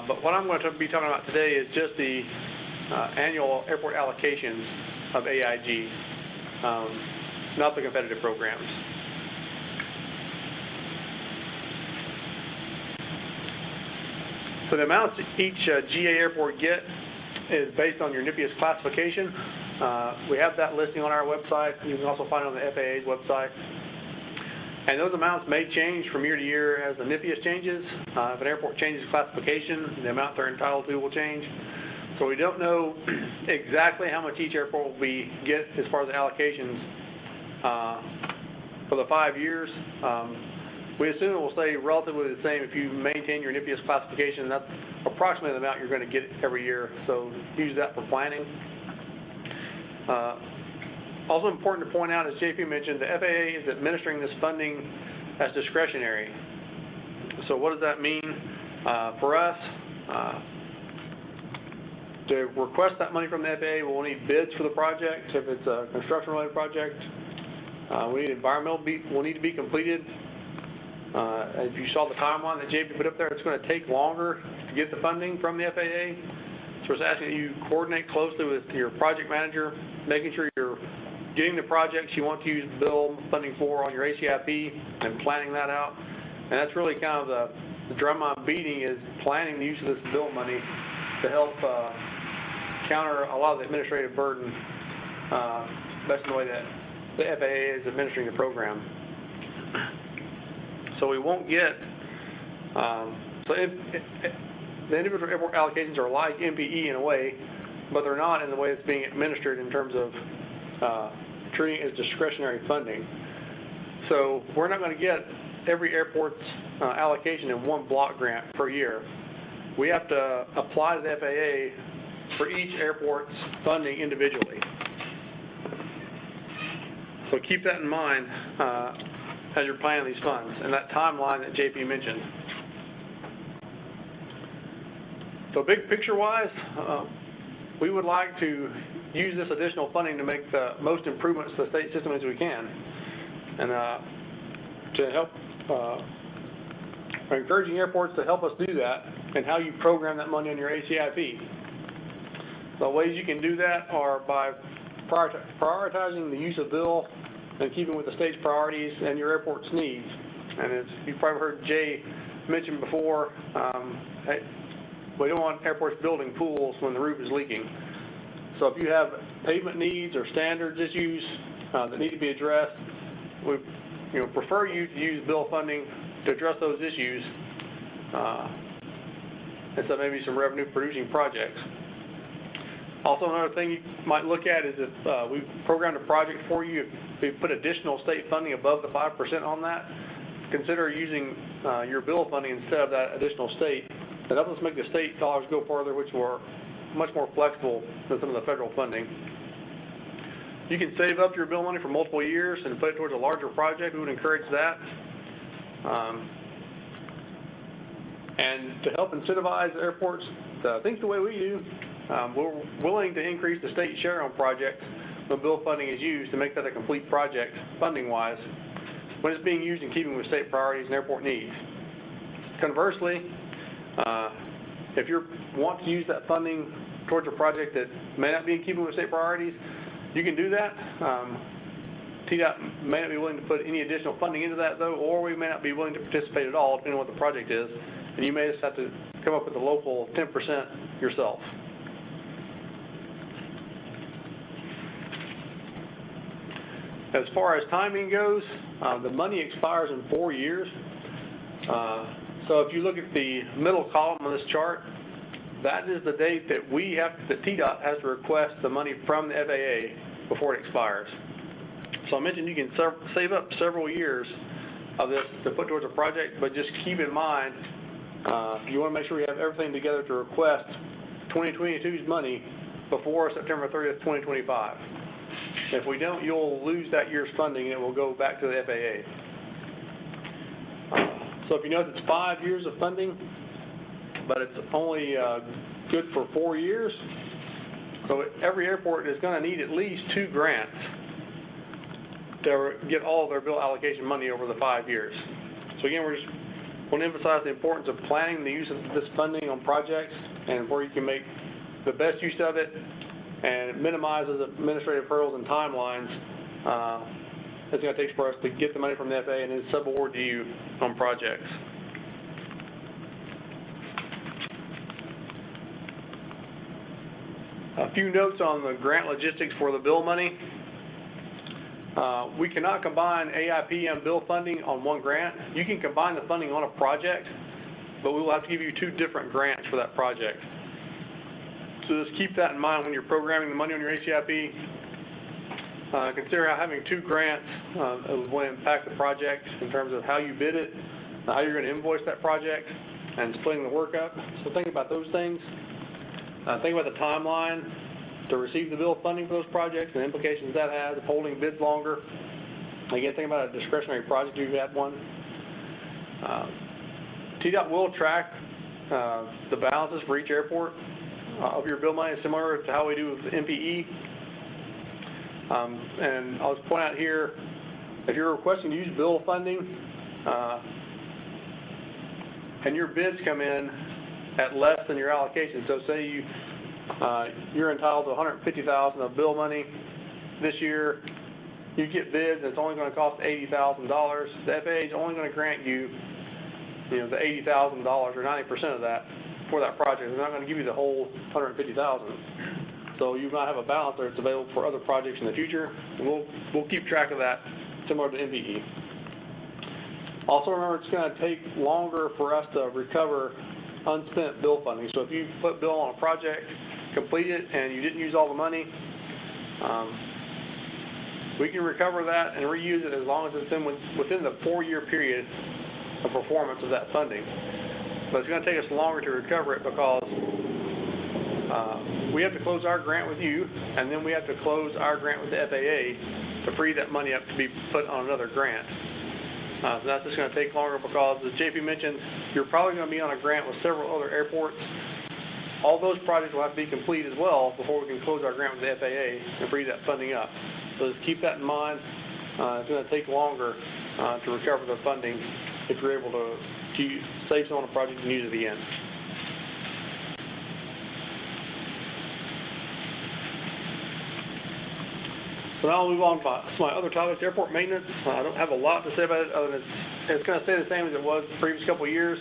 But what I'm going to be talking about today is just the annual airport allocations of AIG, not the competitive programs. So the amounts each GA airport get is based on your NIPIAS classification. We have that listing on our website. You can also find it on the FAA's website. And those amounts may change from year to year as the NIPIAS changes. If an airport changes classification, the amount they're entitled to will change. So we don't know exactly how much each airport will get as far as the allocations for the 5 years. We assume it will stay relatively the same if you maintain your NIPIAS classification. That's approximately the amount you're going to get every year, so use that for planning. Also important to point out, as JP mentioned, the FAA is administering this funding as discretionary. So what does that mean for us? To request that money from the FAA, we'll need bids for the project. If it's a construction-related project, we need environmental will need to be completed. As you saw the timeline that JP put up there, it's going to take longer to get the funding from the FAA. So it's asking that you coordinate closely with your project manager, making sure you're getting the projects you want to use bill funding for on your ACIP and planning that out. And that's really kind of the drum I'm beating, is planning the use of this bill money to help counter a lot of the administrative burden. That's the way that the FAA is administering the program. So we won't get, the individual airport allocations are like MPE in a way, but they're not in the way it's being administered in terms of treating it as discretionary funding. So we're not going to get every airport's allocation in one block grant per year. We have to apply to the FAA for each airport's funding individually. So keep that in mind as you're planning these funds and that timeline that JP mentioned. So big picture-wise, we would like to use this additional funding to make the most improvements to the state system as we can, and to help, we're encouraging airports to help us do that and how you program that money on your ACIP. The ways you can do that are by prioritizing the use of bill and keeping with the state's priorities and your airport's needs. And as you've probably heard Jay mention before, we don't want airports building pools when the roof is leaking. So if you have pavement needs or standards issues that need to be addressed, we prefer you to use bill funding to address those issues instead of maybe some revenue producing projects. Also, another thing you might look at is if we've programmed a project for you, if we put additional state funding above the 5% on that, consider using your bill funding instead of that additional state. That helps us make the state dollars go further, which were much more flexible than some of the federal funding. You can save up your bill money for multiple years and put it towards a larger project. We would encourage that. And to help incentivize airports to think the way we do, we're willing to increase the state share on projects when bill funding is used to make that a complete project funding-wise when it's being used in keeping with state priorities and airport needs. Conversely, if you want to use that funding towards a project that may not be in keeping with state priorities, you can do that. TDOT may not be willing to put any additional funding into that, though, or we may not be willing to participate at all, depending on what the project is, and you may just have to come up with a local 10% yourself. As far as timing goes, the money expires in 4 years. So if you look at the middle column on this chart, that is the date that TDOT has to request the money from the FAA before it expires. So I mentioned you can save up several years of this to put towards a project, but just keep in mind, you want to make sure you have everything together to request 2022's money before September 30th, 2025. If we don't, you'll lose that year's funding and it will go back to the FAA. So if you notice, it's 5 years of funding, but it's only good for 4 years. So every airport is going to need at least 2 grants to get all of their bill allocation money over the 5 years. So again, we're just want to emphasize the importance of planning the use of this funding on projects and where you can make the best use of it and it minimizes administrative hurdles and timelines it's going to take for us to get the money from the FAA and then subaward to you on projects. A few notes on the grant logistics for the bill money. We cannot combine AIP and bill funding on one grant. You can combine the funding on a project, but we will have to give you 2 different grants for that project. So just keep that in mind when you're programming the money on your ACIP. Consider how having 2 grants will impact the project in terms of how you bid it, how you're going to invoice that project, and splitting the work up. So think about those things. Think about the timeline to receive the bill funding for those projects and the implications that has of holding bids longer. Again, think about a discretionary project if you had one. TDOT will track the balances for each airport of your bill money, similar to how we do with the MPE. And I'll just point out here, if you're requesting to use bill funding and your bids come in at less than your allocation, so say you're entitled to $150,000 of bill money this year, you get bids and it's only going to cost $80,000. The FAA is only going to grant you, the $80,000 or 90% of that for that project. They're not going to give you the whole $150,000. So you might have a balance there that's available for other projects in the future. And we'll keep track of that, similar to MVE. Also remember, it's going to take longer for us to recover unspent bill funding. So if you put bill on a project, complete it, and you didn't use all the money, we can recover that and reuse it as long as it's within the 4-year period of performance of that funding. But it's going to take us longer to recover it because we have to close our grant with you, and then we have to close our grant with the FAA to free that money up to be put on another grant. So that's just going to take longer because, as JP mentioned, you're probably going to be on a grant with several other airports. All those projects will have to be complete as well before we can close our grant with the FAA and free that funding up. So just keep that in mind. It's going to take longer to recover the funding if you're able to save some on a project and use it again. So now I'll move on to my other topics, airport maintenance. I don't have a lot to say about it other than it's going to stay the same as it was the previous couple of years.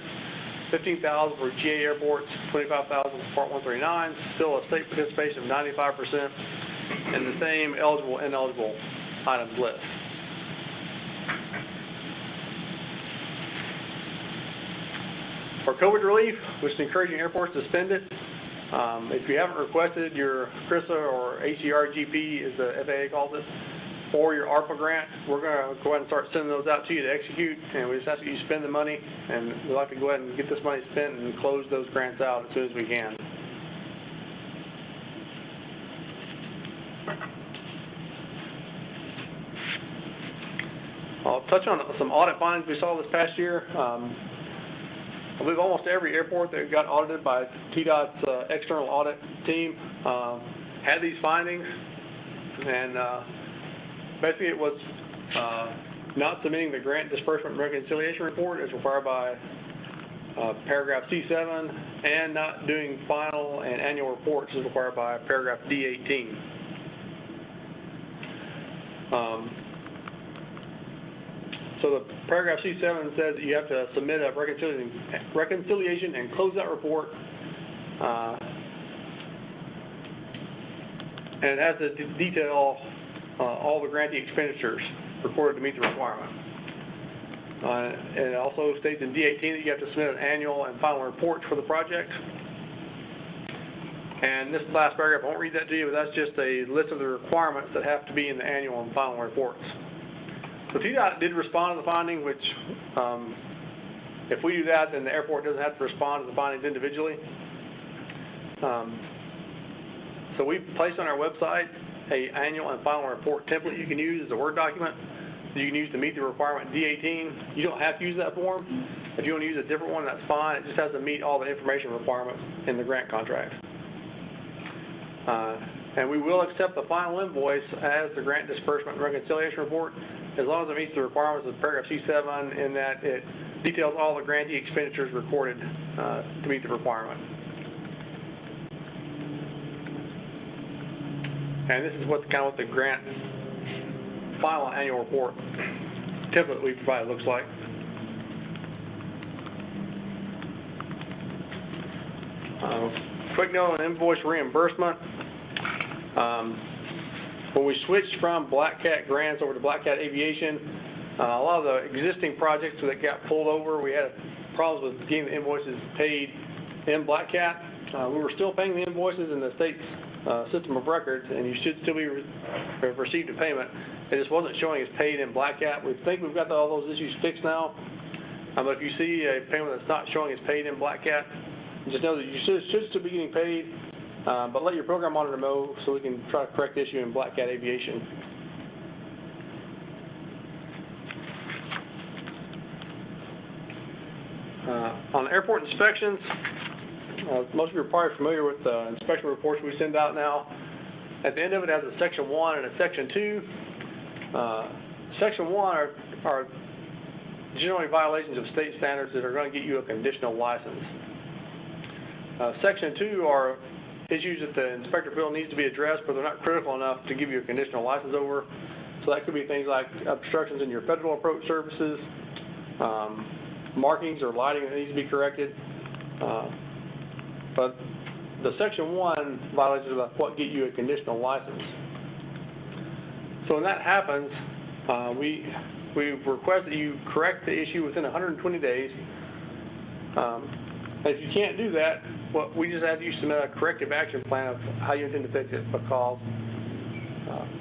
$15,000 for GA airports, $25,000 for Part 139, still a state participation of 95%, and the same eligible and ineligible items list. For COVID relief, we're just encouraging airports to spend it. If you haven't requested your CRISA or ACRGP, as the FAA calls it, or your ARPA grant, we're going to go ahead and start sending those out to you to execute, and we just ask that you spend the money, and we'd like to go ahead and get this money spent and close those grants out as soon as we can. I'll touch on some audit findings we saw this past year. I believe almost every airport that got audited by TDOT's external audit team had these findings, and basically it was not submitting the grant disbursement reconciliation report as required by paragraph C7, and not doing final and annual reports as required by paragraph D18. So the paragraph C7 says that you have to submit a reconciliation and closeout report, and it has to detail all the grantee expenditures recorded to meet the requirement. And it also states in D18 that you have to submit an annual and final report for the project. And this last paragraph, I won't read that to you, but that's just a list of the requirements that have to be in the annual and final reports. So TDOT did respond to the finding, which if we do that, then the airport doesn't have to respond to the findings individually. So we placed on our website a annual and final report template you can use as a Word document that you can use to meet the requirement D18. You don't have to use that form. If you want to use a different one, that's fine. It just has to meet all the information requirements in the grant contract. And we will accept the final invoice as the grant disbursement and reconciliation report, as long as it meets the requirements of paragraph C7 in that it details all the grantee expenditures recorded to meet the requirement. And this is what the grant final annual report template we provided looks like. Quick note on invoice reimbursement. When we switched from Black Cat grants over to Black Cat Aviation, a lot of the existing projects that got pulled over, we had problems with getting the invoices paid in Black Cat. We were still paying the invoices in the state's system of records, and you should still be received a payment. It just wasn't showing as paid in Black Cat. We think we've got all those issues fixed now. But if you see a payment that's not showing as paid in Black Cat, just know that you should still be getting paid. But let your program monitor know so we can try to correct the issue in Black Cat Aviation. On airport inspections, most of you are probably familiar with the inspection reports we send out now. At the end of it has a section 1 and a section 2. Section 1 are generally violations of state standards that are going to get you a conditional license. Section 2 are issues that the inspector feels needs to be addressed, but they're not critical enough to give you a conditional license over. So that could be things like obstructions in your federal approach services, markings or lighting that needs to be corrected. But the Section 1 violations are what get you a conditional license. So when that happens, we request that you correct the issue within 120 days. If you can't do that, we just have you submit a corrective action plan of how you intend to fix it, because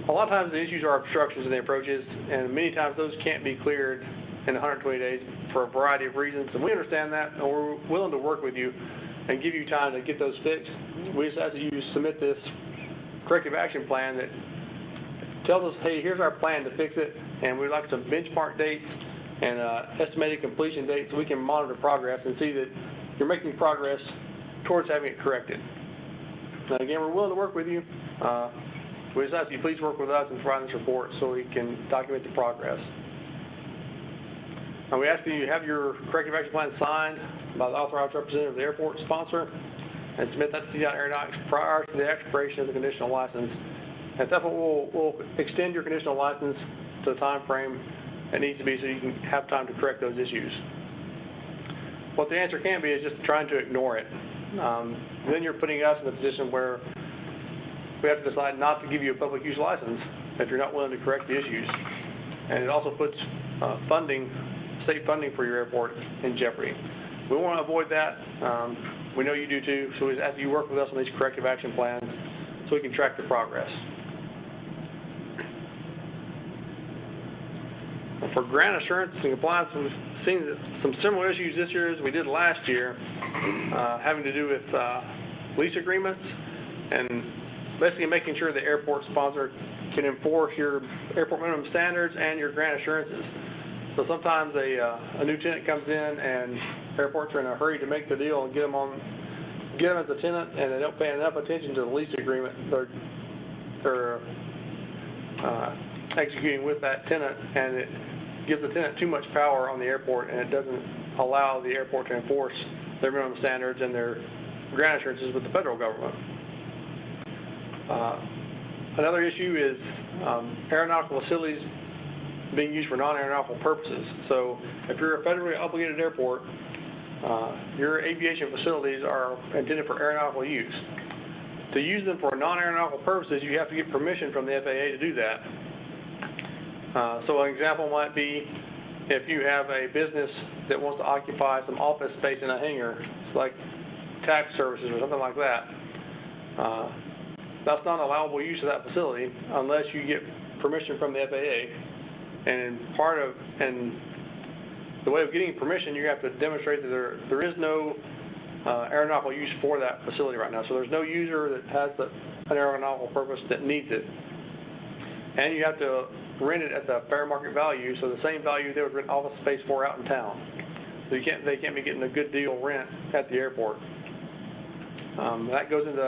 a lot of times the issues are obstructions in the approaches, and many times those can't be cleared in 120 days for a variety of reasons. And we understand that, and we're willing to work with you and give you time to get those fixed. We just ask that you submit this corrective action plan that tells us, hey, here's our plan to fix it, and we'd like some benchmark dates and estimated completion dates so we can monitor progress and see that you're making progress towards having it corrected. Now, again, we're willing to work with you. We just ask you please work with us and provide this report so we can document the progress. And we ask that you have your corrective action plan signed by the authorized representative of the airport sponsor and submit that to TDOT Aeronautics prior to the expiration of the conditional license. At that point, we'll extend your conditional license to the time frame it needs to be so you can have time to correct those issues. What the answer can't be is just trying to ignore it. Then you're putting us in a position where we have to decide not to give you a public use license if you're not willing to correct the issues. And it also puts state funding for your airport in jeopardy. We want to avoid that. We know you do too, so we ask you work with us on these corrective action plans so we can track the progress. For grant assurance and compliance, we've seen some similar issues this year as we did last year, having to do with lease agreements and basically making sure the airport sponsor can enforce your airport minimum standards and your grant assurances. So sometimes a new tenant comes in and airports are in a hurry to make the deal and get them as a tenant, and they don't pay enough attention to the lease agreement they're executing with that tenant, and it gives the tenant too much power on the airport, and it doesn't allow the airport to enforce their minimum standards and their grant assurances with the federal government. Another issue is aeronautical facilities being used for non-aeronautical purposes. So if you're a federally obligated airport, your aviation facilities are intended for aeronautical use. To use them for non-aeronautical purposes, you have to get permission from the FAA to do that. So an example might be if you have a business that wants to occupy some office space in a hangar, like tax services or something like that. That's not allowable use of that facility unless you get permission from the FAA. And the way of getting permission, you have to demonstrate that there is no aeronautical use for that facility right now. So there's no user that has an aeronautical purpose that needs it. And you have to rent it at the fair market value, so the same value they would rent office space for out in town. So they can't be getting a good deal rent at the airport. That goes into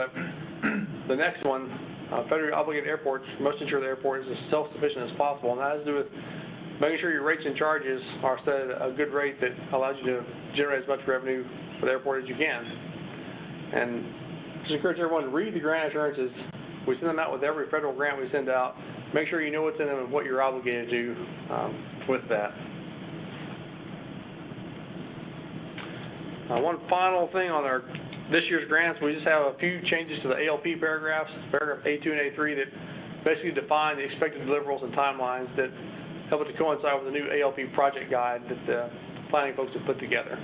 the next one. Federally obligated airports must ensure the airport is as self-sufficient as possible, and that has to do with making sure your rates and charges are set at a good rate that allows you to generate as much revenue for the airport as you can. And just encourage everyone to read the grant assurances. We send them out with every federal grant we send out. Make sure you know what's in them and what you're obligated to with that. One final thing on this year's grants, we just have a few changes to the ALP paragraphs, paragraph A2 and A3, that basically define the expected deliverables and timelines that help it to coincide with the new ALP project guide that the planning folks have put together.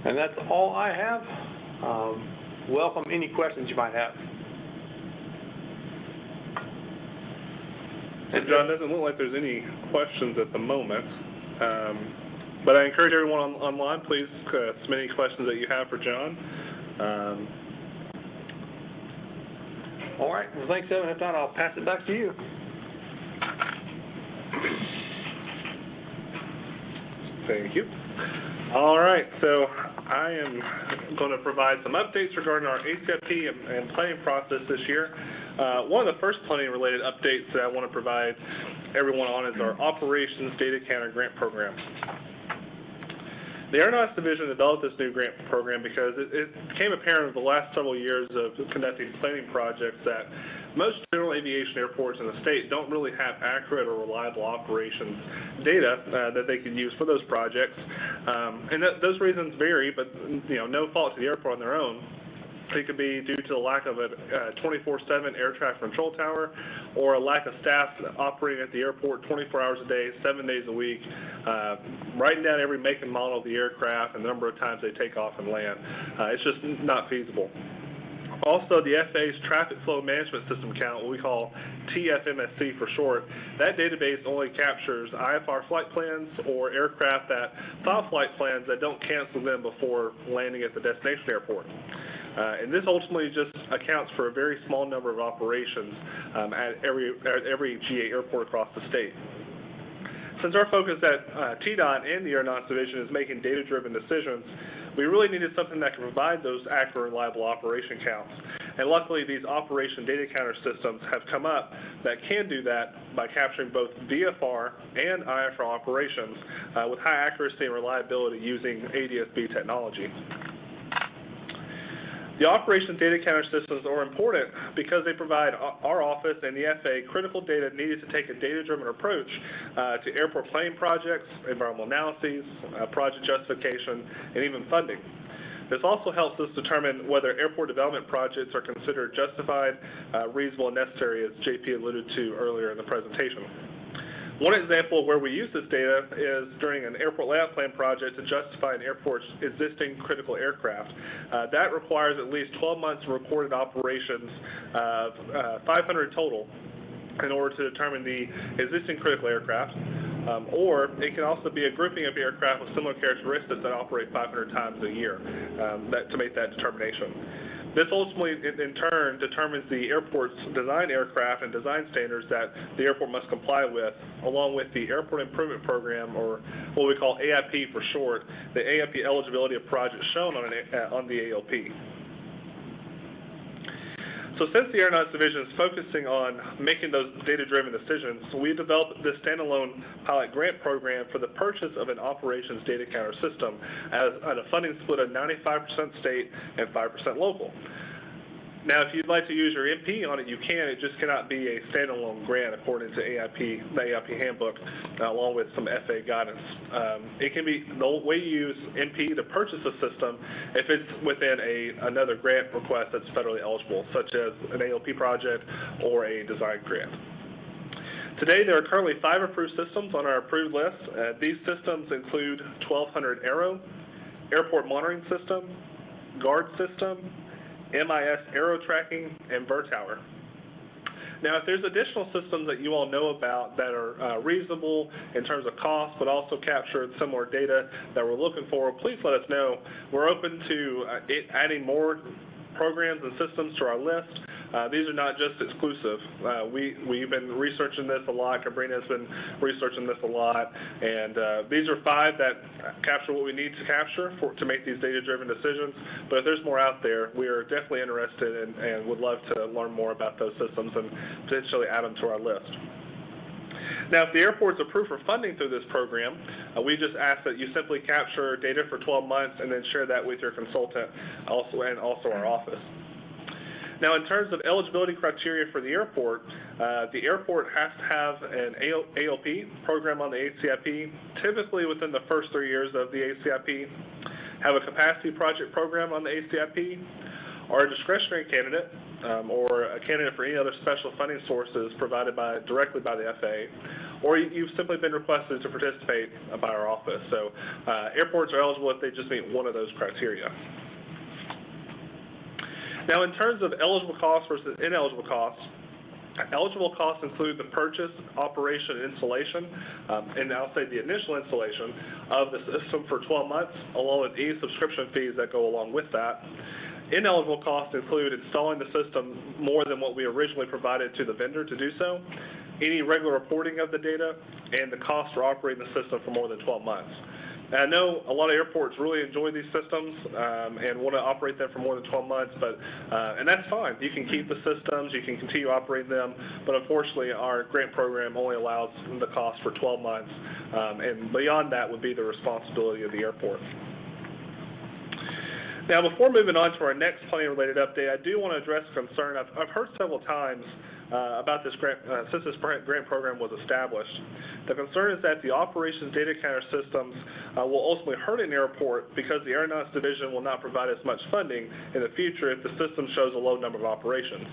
And that's all I have. Welcome any questions you might have. And John, doesn't look like there's any questions at the moment. But I encourage everyone online, please submit any questions that you have for John. All right. Well, thanks, Evan. If not, I'll pass it back to you. Thank you. All right. So I am going to provide some updates regarding our ACIP and planning process this year. One of the first planning-related updates that I want to provide everyone on is our Operations Data Counter Grant Program. The Aeronautics Division developed this new grant program because it became apparent over the last several years of conducting planning projects that most general aviation airports in the state don't really have accurate or reliable operations data that they can use for those projects. And those reasons vary, but no fault to the airport on their own. It could be due to the lack of a 24/7 air traffic control tower, or a lack of staff operating at the airport 24 hours a day, 7 days a week, writing down every make and model of the aircraft and the number of times they take off and land. It's just not feasible. Also, the FAA's Traffic Flow Management System count, what we call TFMSC for short, that database only captures IFR flight plans or aircraft that file flight plans that don't cancel them before landing at the destination airport. And this ultimately just accounts for a very small number of operations at every GA airport across the state. Since our focus at TDOT and the Aeronautics Division is making data-driven decisions, we really needed something that can provide those accurate, reliable operation counts. And luckily, these operation data counter systems have come up that can do that by capturing both VFR and IFR operations with high accuracy and reliability using ADS-B technology. The operation data counter systems are important because they provide our office and the FAA critical data needed to take a data-driven approach to airport planning projects, environmental analyses, project justification, and even funding. This also helps us determine whether airport development projects are considered justified, reasonable, and necessary, as JP alluded to earlier in the presentation. One example where we use this data is during an airport layout plan project to justify an airport's existing critical aircraft. That requires at least 12 months of recorded operations of 500 total in order to determine the existing critical aircraft. Or it can also be a grouping of aircraft with similar characteristics that operate 500 times a year to make that determination. This ultimately, in turn, determines the airport's design aircraft and design standards that the airport must comply with, along with the Airport Improvement Program, or what we call AIP for short, the AIP eligibility of projects shown on the ALP. So since the Aeronautics Division is focusing on making those data-driven decisions, we developed this standalone pilot grant program for the purchase of an operations data counter system at a funding split of 95% state and 5% local. Now, if you'd like to use your MP on it, you can. It just cannot be a standalone grant according to AIP, the AIP handbook, along with some FAA guidance. It can be the way you use MP to purchase a system if it's within another grant request that's federally eligible, such as an ALP project or a design grant. Today, there are currently 5 approved systems on our approved list. These systems include 1200 Aero, Airport Monitoring System, GUARD System, MIS Aero Tracking, and VERTOWER. Now, if there's additional systems that you all know about that are reasonable in terms of cost, but also capture similar data that we're looking for, please let us know. We're open to adding more programs and systems to our list. These are not just exclusive. We've been researching this a lot. Cabrina's been researching this a lot, and these are 5 that capture what we need to capture to make these data-driven decisions. But if there's more out there, we are definitely interested and would love to learn more about those systems and potentially add them to our list. Now, if the airport's approved for funding through this program, we just ask that you simply capture data for 12 months and then share that with your consultant and also our office. Now, in terms of eligibility criteria for the airport has to have an ALP program on the ACIP, typically within the first 3 years of the ACIP, have a capacity project program on the ACIP, or a discretionary candidate, or a candidate for any other special funding sources provided directly by the FAA, or you've simply been requested to participate by our office. So airports are eligible if they just meet one of those criteria. Now, in terms of eligible costs versus ineligible costs, eligible costs include the purchase, operation, and installation, and I'll say the initial installation of the system for 12 months, along with any subscription fees that go along with that. Ineligible costs include installing the system more than what we originally provided to the vendor to do so, any regular reporting of the data, and the cost for operating the system for more than 12 months. And I know a lot of airports really enjoy these systems and want to operate them for more than 12 months, and that's fine. You can keep the systems, you can continue operating them, but unfortunately our grant program only allows the cost for 12 months, and beyond that would be the responsibility of the airport. Now, before moving on to our next planning-related update, I do want to address a concern I've heard several times about this grant, since this grant program was established. The concern is that the operations data counter systems will ultimately hurt an airport because the Aeronautics Division will not provide as much funding in the future if the system shows a low number of operations.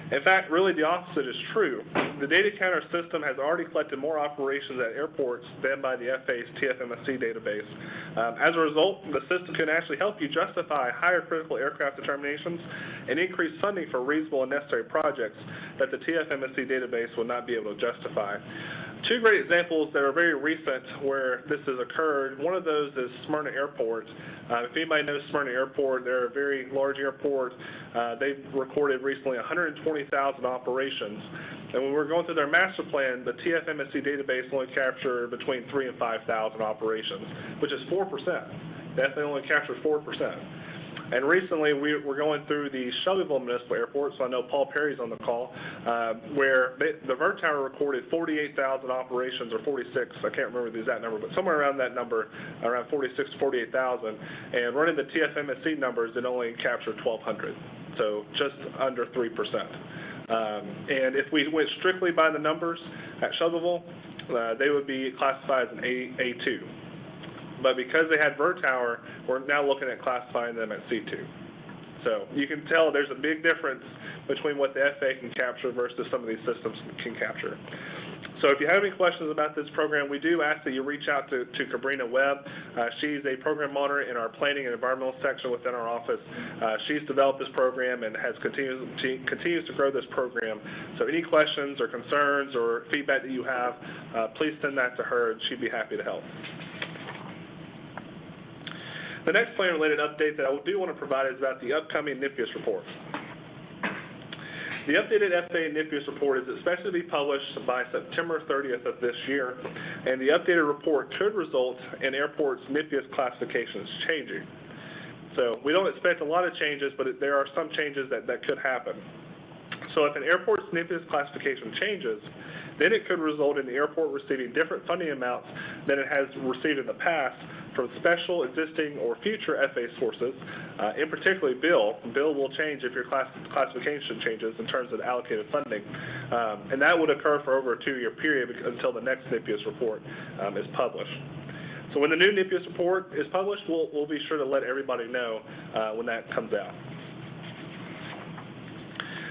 In fact, really the opposite is true. The data counter system has already collected more operations at airports than by the FAA's TFMSC database. As a result, the system can actually help you justify higher critical aircraft determinations and increase funding for reasonable and necessary projects that the TFMSC database will not be able to justify. 2 great examples that are very recent where this has occurred. One of those is Smyrna Airport. If anybody knows Smyrna Airport, they're a very large airport. They've recorded recently 120,000 operations. And when we're going through their master plan, the TFMSC database only captured between 3,000 and 5,000 operations, which is 4%. That they only captured 4%. And recently, we're going through the Shelbyville Municipal Airport, so I know Paul Perry's on the call, where the VERTOWER recorded 48,000 operations, or 46, I can't remember the exact number, but somewhere around that number, around 46 to 48,000, and running the TFMSC numbers, it only captured 1,200, so just under 3%. And if we went strictly by the numbers at Shelbyville, they would be classified as an A2. But because they had VERTOWER, we're now looking at classifying them at C2. So you can tell there's a big difference between what the FAA can capture versus some of these systems can capture. So if you have any questions about this program, we do ask that you reach out to Cabrina Webb. She's a program monitor in our planning and environmental section within our office. She's developed this program and continues to grow this program. So any questions or concerns or feedback that you have, please send that to her and she'd be happy to help. The next plan-related update that I do want to provide is about the upcoming NIPIUS report. The updated FAA NIPIUS report is expected to be published by September 30th of this year, and the updated report could result in airports' NIPIUS classifications changing. So we don't expect a lot of changes, but there are some changes that could happen. So if an airport's NIPIUS classification changes, then it could result in the airport receiving different funding amounts than it has received in the past from special, existing, or future FAA sources, in particular bill. Bill will change if your classification changes in terms of allocated funding, and that would occur for over a 2-year period until the next NIPIUS report is published. So when the new NIPIUS report is published, we'll be sure to let everybody know when that comes out.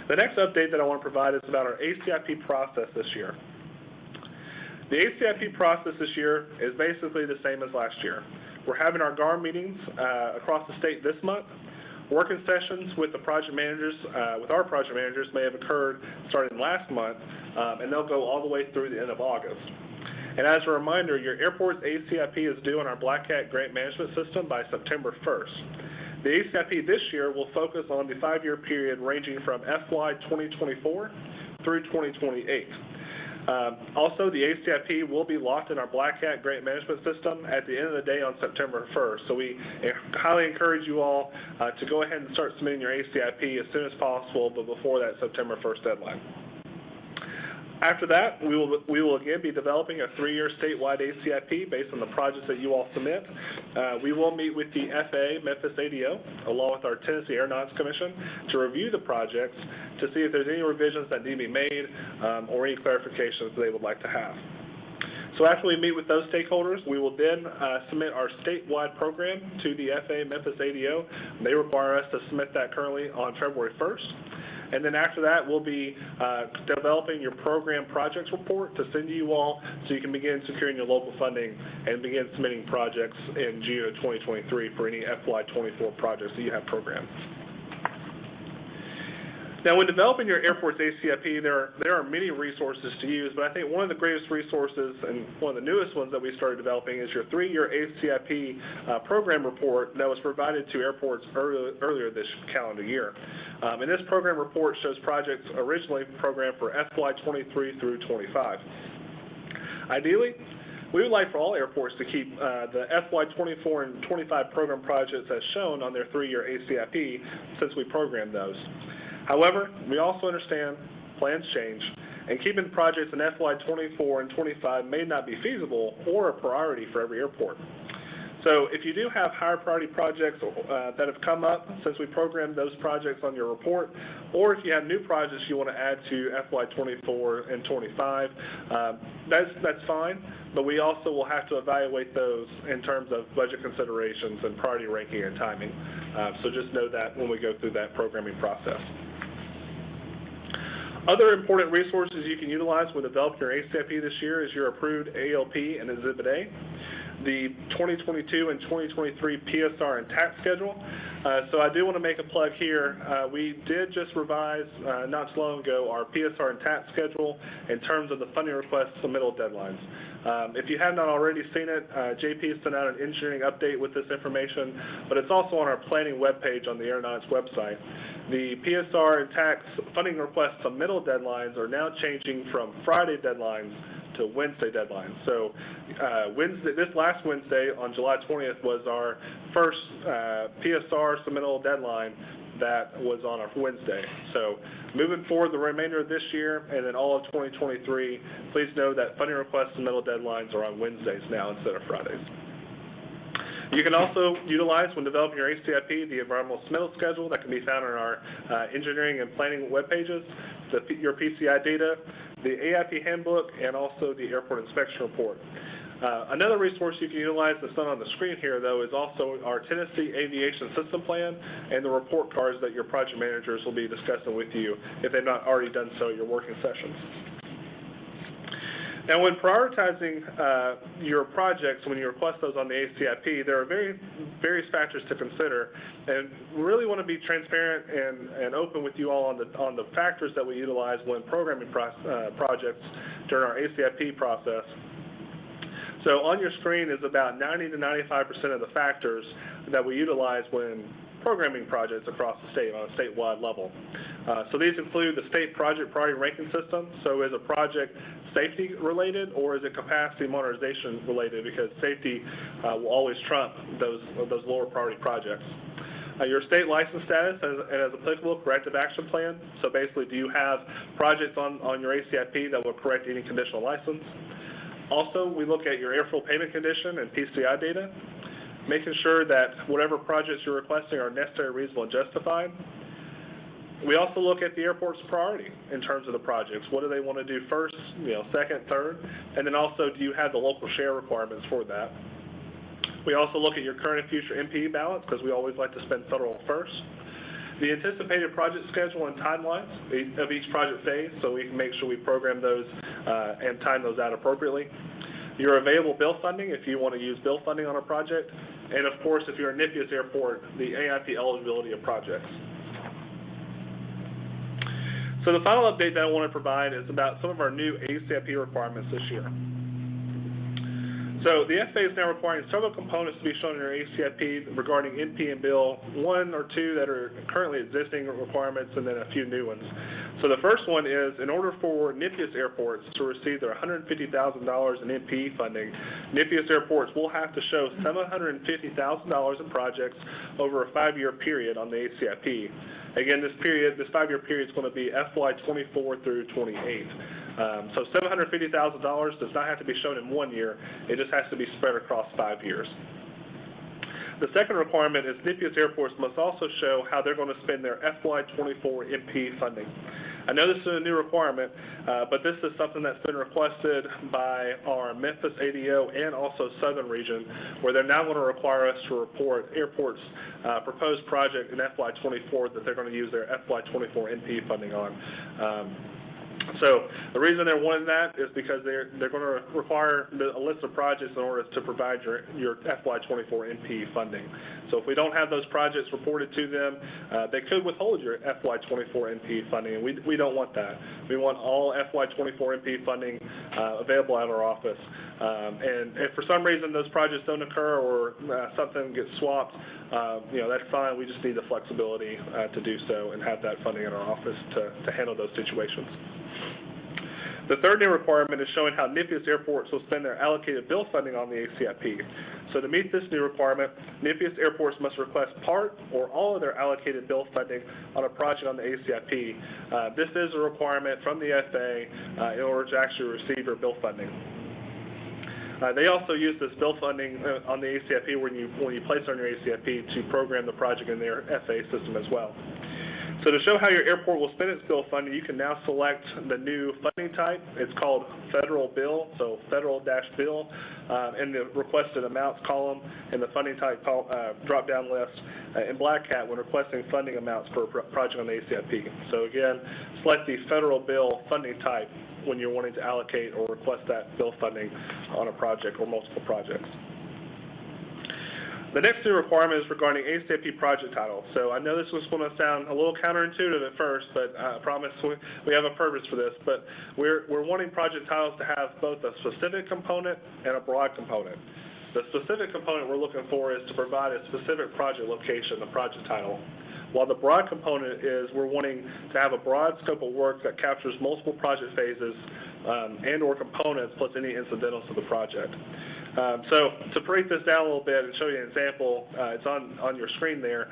The next update that I want to provide is about our ACIP process this year. The ACIP process this year is basically the same as last year. We're having our GARM meetings across the state this month. Working sessions with the project managers, with our project managers, may have occurred starting last month, and they'll go all the way through the end of August. And as a reminder, your airport's ACIP is due on our Black Hat grant management system by September 1st. The ACIP this year will focus on the 5-year period ranging from FY 2024 through 2028. Also, the ACIP will be locked in our Black Hat grant management system at the end of the day on September 1st. So we highly encourage you all to go ahead and start submitting your ACIP as soon as possible, but before that September 1st deadline. After that, we will again be developing a 3-year statewide ACIP based on the projects that you all submit. We will meet with the FAA Memphis ADO along with our Tennessee Aeronautics Commission to review the projects to see if there's any revisions that need to be made or any clarifications they would like to have. So after we meet with those stakeholders, we will then submit our statewide program to the FAA Memphis ADO. They require us to submit that currently on February 1st. And then after that, we'll be developing your program projects report to send to you all so you can begin securing your local funding and begin submitting projects in June of 2023 for any FY24 projects that you have programmed. Now, when developing your airport's ACIP, there are many resources to use, but I think one of the greatest resources and one of the newest ones that we started developing is your 3-year ACIP program report that was provided to airports earlier this calendar year. And this program report shows projects originally programmed for FY23 through 25. Ideally, we would like for all airports to keep the FY24 and 25 program projects as shown on their 3-year ACIP since we programmed those. However, we also understand plans change, and keeping projects in FY24 and 25 may not be feasible or a priority for every airport. So if you do have higher priority projects that have come up since we programmed those projects on your report, or if you have new projects you want to add to FY24 and 25, that's fine, but we also will have to evaluate those in terms of budget considerations and priority ranking and timing. So just know that when we go through that programming process. Other important resources you can utilize when developing your ACIP this year is your approved ALP and Exhibit A, the 2022 and 2023 PSR and tax schedule. So I do want to make a plug here. We did just revise not so long ago our PSR and tax schedule in terms of the funding request submittal deadlines. If you have not already seen it, JP sent out an engineering update with this information, but it's also on our planning webpage on the Aeronautics website. The PSR and tax funding request submittal deadlines are now changing from Friday deadlines to Wednesday deadlines. So this last Wednesday on July 20th was our first PSR submittal deadline that was on a Wednesday. So moving forward the remainder of this year and then all of 2023, please know that funding request submittal deadlines are on Wednesdays now instead of Fridays. You can also utilize, when developing your ACIP, the environmental submittal schedule that can be found on our engineering and planning web pages, your PCI data, the AIP handbook, and also the airport inspection report. Another resource you can utilize that's not on the screen here, though, is also our Tennessee Aviation System Plan and the report cards that your project managers will be discussing with you if they've not already done so at your working sessions. Now, when prioritizing your projects, when you request those on the ACIP, there are various factors to consider, and we really want to be transparent and open with you all on the factors that we utilize when programming projects during our ACIP process. So So on your screen is about 90 to 95% of the factors that we utilize when programming projects across the state on a statewide level. So these include the state project priority ranking system. So is a project safety related or is it capacity modernization related? Because safety will always trump those lower priority projects. Your state license status and as applicable corrective action plan. So basically, do you have projects on your ACIP that will correct any conditional license? Also, we look at your airfield payment condition and PCI data, making sure that whatever projects you're requesting are necessary, reasonable, and justified. We also look at the airport's priority in terms of the projects. What do they want to do first, second, third? And then also, do you have the local share requirements for that? We also look at your current and future MPE balance because we always like to spend federal first. The anticipated project schedule and timelines of each project phase so we can make sure we program those and time those out appropriately. Your available bill funding if you want to use bill funding on a project. And of course, if you're a NIPIAS airport, the AIP eligibility of projects. So the final update that I want to provide is about some of our new ACIP requirements this year. So the FAA is now requiring several components to be shown in your ACIP regarding NP and bill, 1 or 2 that are currently existing requirements, and then a few new ones. So the first one is, in order for NIPIAS airports to receive their $150,000 in NPE funding, NIPIAS airports will have to show $750,000 in projects over a 5-year period on the ACIP. Again, this 5-year period is going to be FY 24 through 28. So $750,000 does not have to be shown in 1 year. It just has to be spread across 5 years. The second requirement is NIPIAS airports must also show how they're going to spend their FY 24 NP funding. I know this is a new requirement, but this is something that's been requested by our Memphis ADO and also Southern region, where they're now going to require us to report airports' proposed project in FY 24 that they're going to use their FY 24 NP funding on. So the reason they're wanting that is because they're going to require a list of projects in order to provide your FY 24 NP funding. So if we don't have those projects reported to them, they could withhold your FY 24 NP funding, and we don't want that. We want all FY 24 NP funding available at our office. And if for some reason those projects don't occur or something gets swapped, that's fine. We just need the flexibility to do so and have that funding in our office to handle those situations. The third new requirement is showing how NIPIAS airports will spend their allocated bill funding on the ACIP. So to meet this new requirement, NIPIAS airports must request part or all of their allocated bill funding on a project on the ACIP. This is a requirement from the FAA in order to actually receive your bill funding. They also use this bill funding on the ACIP when you place on your ACIP to program the project in their FAA system as well. So to show how your airport will spend its bill funding, you can now select the new funding type. It's called federal bill, so federal-bill, in the requested amounts column in the funding type drop-down list in Black Hat when requesting funding amounts for a project on the ACIP. So again, select the federal bill funding type when you're wanting to allocate or request that bill funding on a project or multiple projects. The next new requirement is regarding ACIP project title. So I know this was going to sound a little counterintuitive at first, but I promise we have a purpose for this. But we're wanting project titles to have both a specific component and a broad component. The specific component we're looking for is to provide a specific project location, the project title. While the broad component is we're wanting to have a broad scope of work that captures multiple project phases and or components plus any incidentals to the project. So to break this down a little bit and show you an example, it's on your screen there.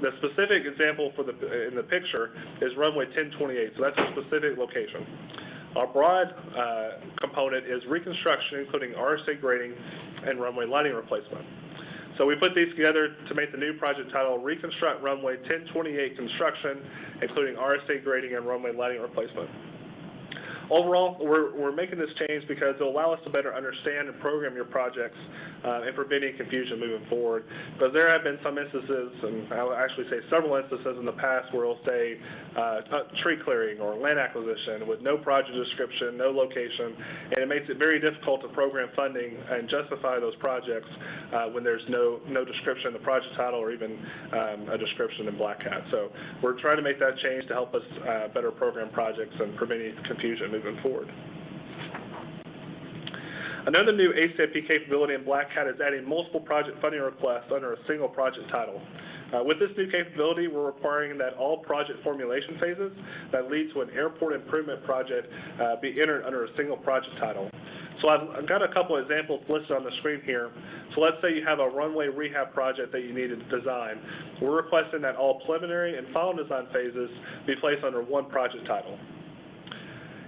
The specific example in the picture is runway 1028, so that's a specific location. Our broad component is reconstruction, including RSA grading and runway lighting replacement. So we put these together to make the new project title Reconstruct Runway 1028 Construction, including RSA grading and runway lighting replacement. Overall, we're making this change because it will allow us to better understand and program your projects and prevent any confusion moving forward. Because there have been some instances, and I'll actually say several instances in the past where it'll say tree clearing or land acquisition with no project description, no location, and it makes it very difficult to program funding and justify those projects when there's no description in the project title or even a description in Black Hat. So we're trying to make that change to help us better program projects and prevent any confusion moving forward. Another new ACIP capability in Black Hat is adding multiple project funding requests under a single project title. With this new capability, we're requiring that all project formulation phases that lead to an airport improvement project be entered under a single project title. So I've got a couple of examples listed on the screen here. So let's say you have a runway rehab project that you need to design. We're requesting that all preliminary and final design phases be placed under one project title.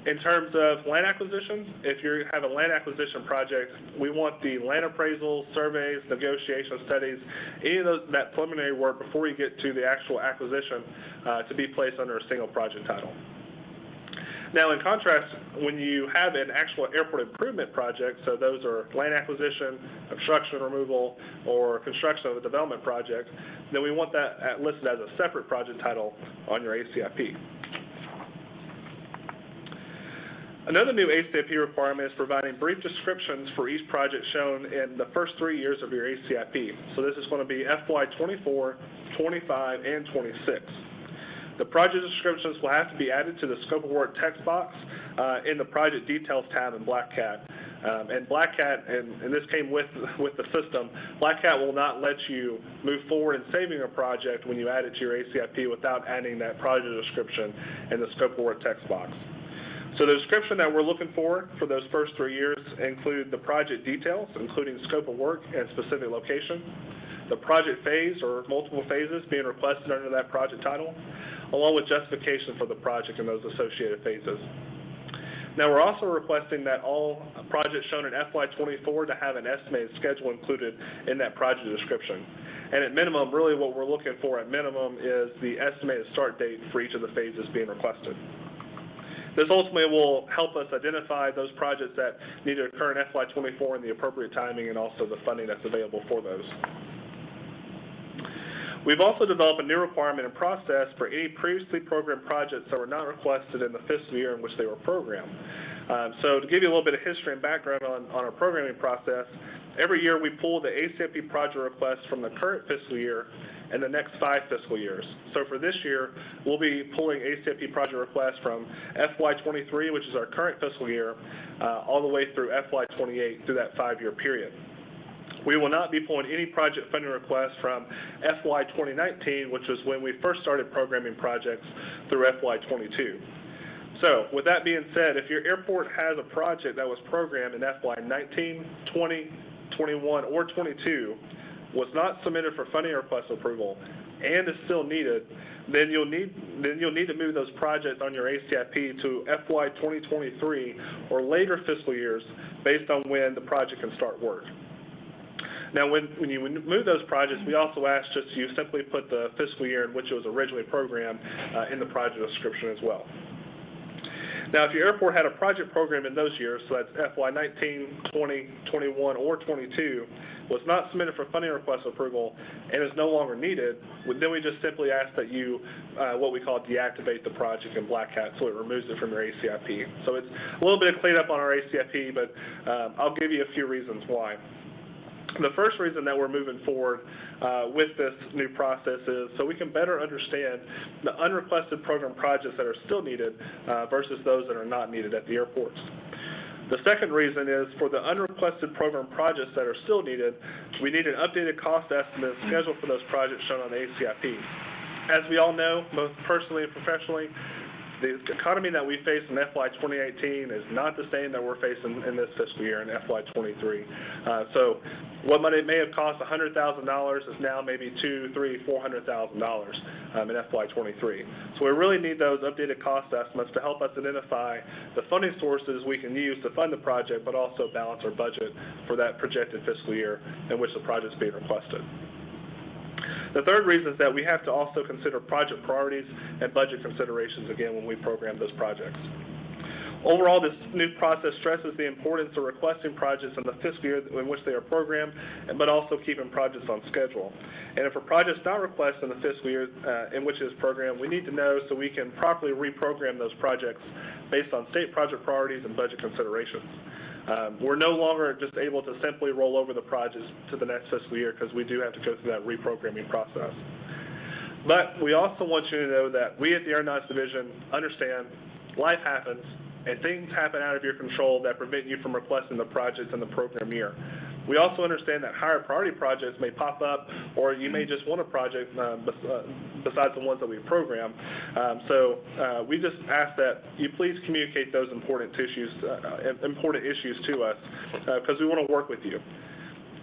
In terms of land acquisition, if you have a land acquisition project, we want the land appraisals, surveys, negotiation studies, any of that preliminary work before you get to the actual acquisition to be placed under a single project title. Now, in contrast, when you have an actual airport improvement project, so those are land acquisition, obstruction removal, or construction of a development project, then we want that listed as a separate project title on your ACIP. Another new ACIP requirement is providing brief descriptions for each project shown in the first 3 years of your ACIP. So this is going to be FY 24, 25, and 26. The project descriptions will have to be added to the scope of work text box in the project details tab in Black Hat. And Black Hat, and this came with the system, Black Hat will not let you move forward in saving a project when you add it to your ACIP without adding that project description in the scope of work text box. So the description that we're looking for those first 3 years include the project details, including scope of work and specific location, the project phase or multiple phases being requested under that project title, along with justification for the project and those associated phases. Now, we're also requesting that all projects shown in FY 24 to have an estimated schedule included in that project description. And at minimum, really what we're looking for at minimum is the estimated start date for each of the phases being requested. This ultimately will help us identify those projects that need to occur in FY 24 in the appropriate timing and also the funding that's available for those. We've also developed a new requirement and process for any previously programmed projects that were not requested in the fiscal year in which they were programmed. So to give you a little bit of history and background on our programming process, every year we pull the ACIP project requests from the current fiscal year and the next 5 fiscal years. So for this year, we'll be pulling ACIP project requests from FY 23, which is our current fiscal year, all the way through FY 28 through that 5-year period. We will not be pulling any project funding requests from FY 2019, which was when we first started programming projects, through FY 22. So with that being said, if your airport has a project that was programmed in FY 19, 20, 21, or 22, was not submitted for funding request approval, and is still needed, then you'll need to move those projects on your ACIP to FY 2023 or later fiscal years based on when the project can start work. Now, when you move those projects, we also ask just you simply put the fiscal year in which it was originally programmed in the project description as well. Now, if your airport had a project program in those years, so that's FY 19, 20, 21, or 22, was not submitted for funding request approval and is no longer needed, then we just simply ask that you, what we call deactivate the project in Black Hat, so it removes it from your ACIP. So it's a little bit of cleanup on our ACIP, but I'll give you a few reasons why. The first reason that we're moving forward with this new process is so we can better understand the unrequested program projects that are still needed versus those that are not needed at the airports. The second reason is for the unrequested program projects that are still needed, we need an updated cost estimate schedule for those projects shown on the ACIP. As we all know, both personally and professionally, the economy that we face in FY 2018 is not the same that we're facing in this fiscal year in FY 23. So what money may have cost $100,000 is now maybe $200,000, $300,000, $400,000 in FY 23. So we really need those updated cost estimates to help us identify the funding sources we can use to fund the project, but also balance our budget for that projected fiscal year in which the project is being requested. The third reason is that we have to also consider project priorities and budget considerations again when we program those projects. Overall, this new process stresses the importance of requesting projects in the fiscal year in which they are programmed, but also keeping projects on schedule. And if a project is not requested in the fiscal year in which it is programmed, we need to know so we can properly reprogram those projects based on state project priorities and budget considerations. We're no longer just able to simply roll over the projects to the next fiscal year because we do have to go through that reprogramming process. But we also want you to know that we at the Aeronautics Division understand life happens, and things happen out of your control that prevent you from requesting the projects in the program year. We also understand that higher priority projects may pop up, or you may just want a project besides the ones that we program. We just ask that you please communicate those important issues to us, because we want to work with you.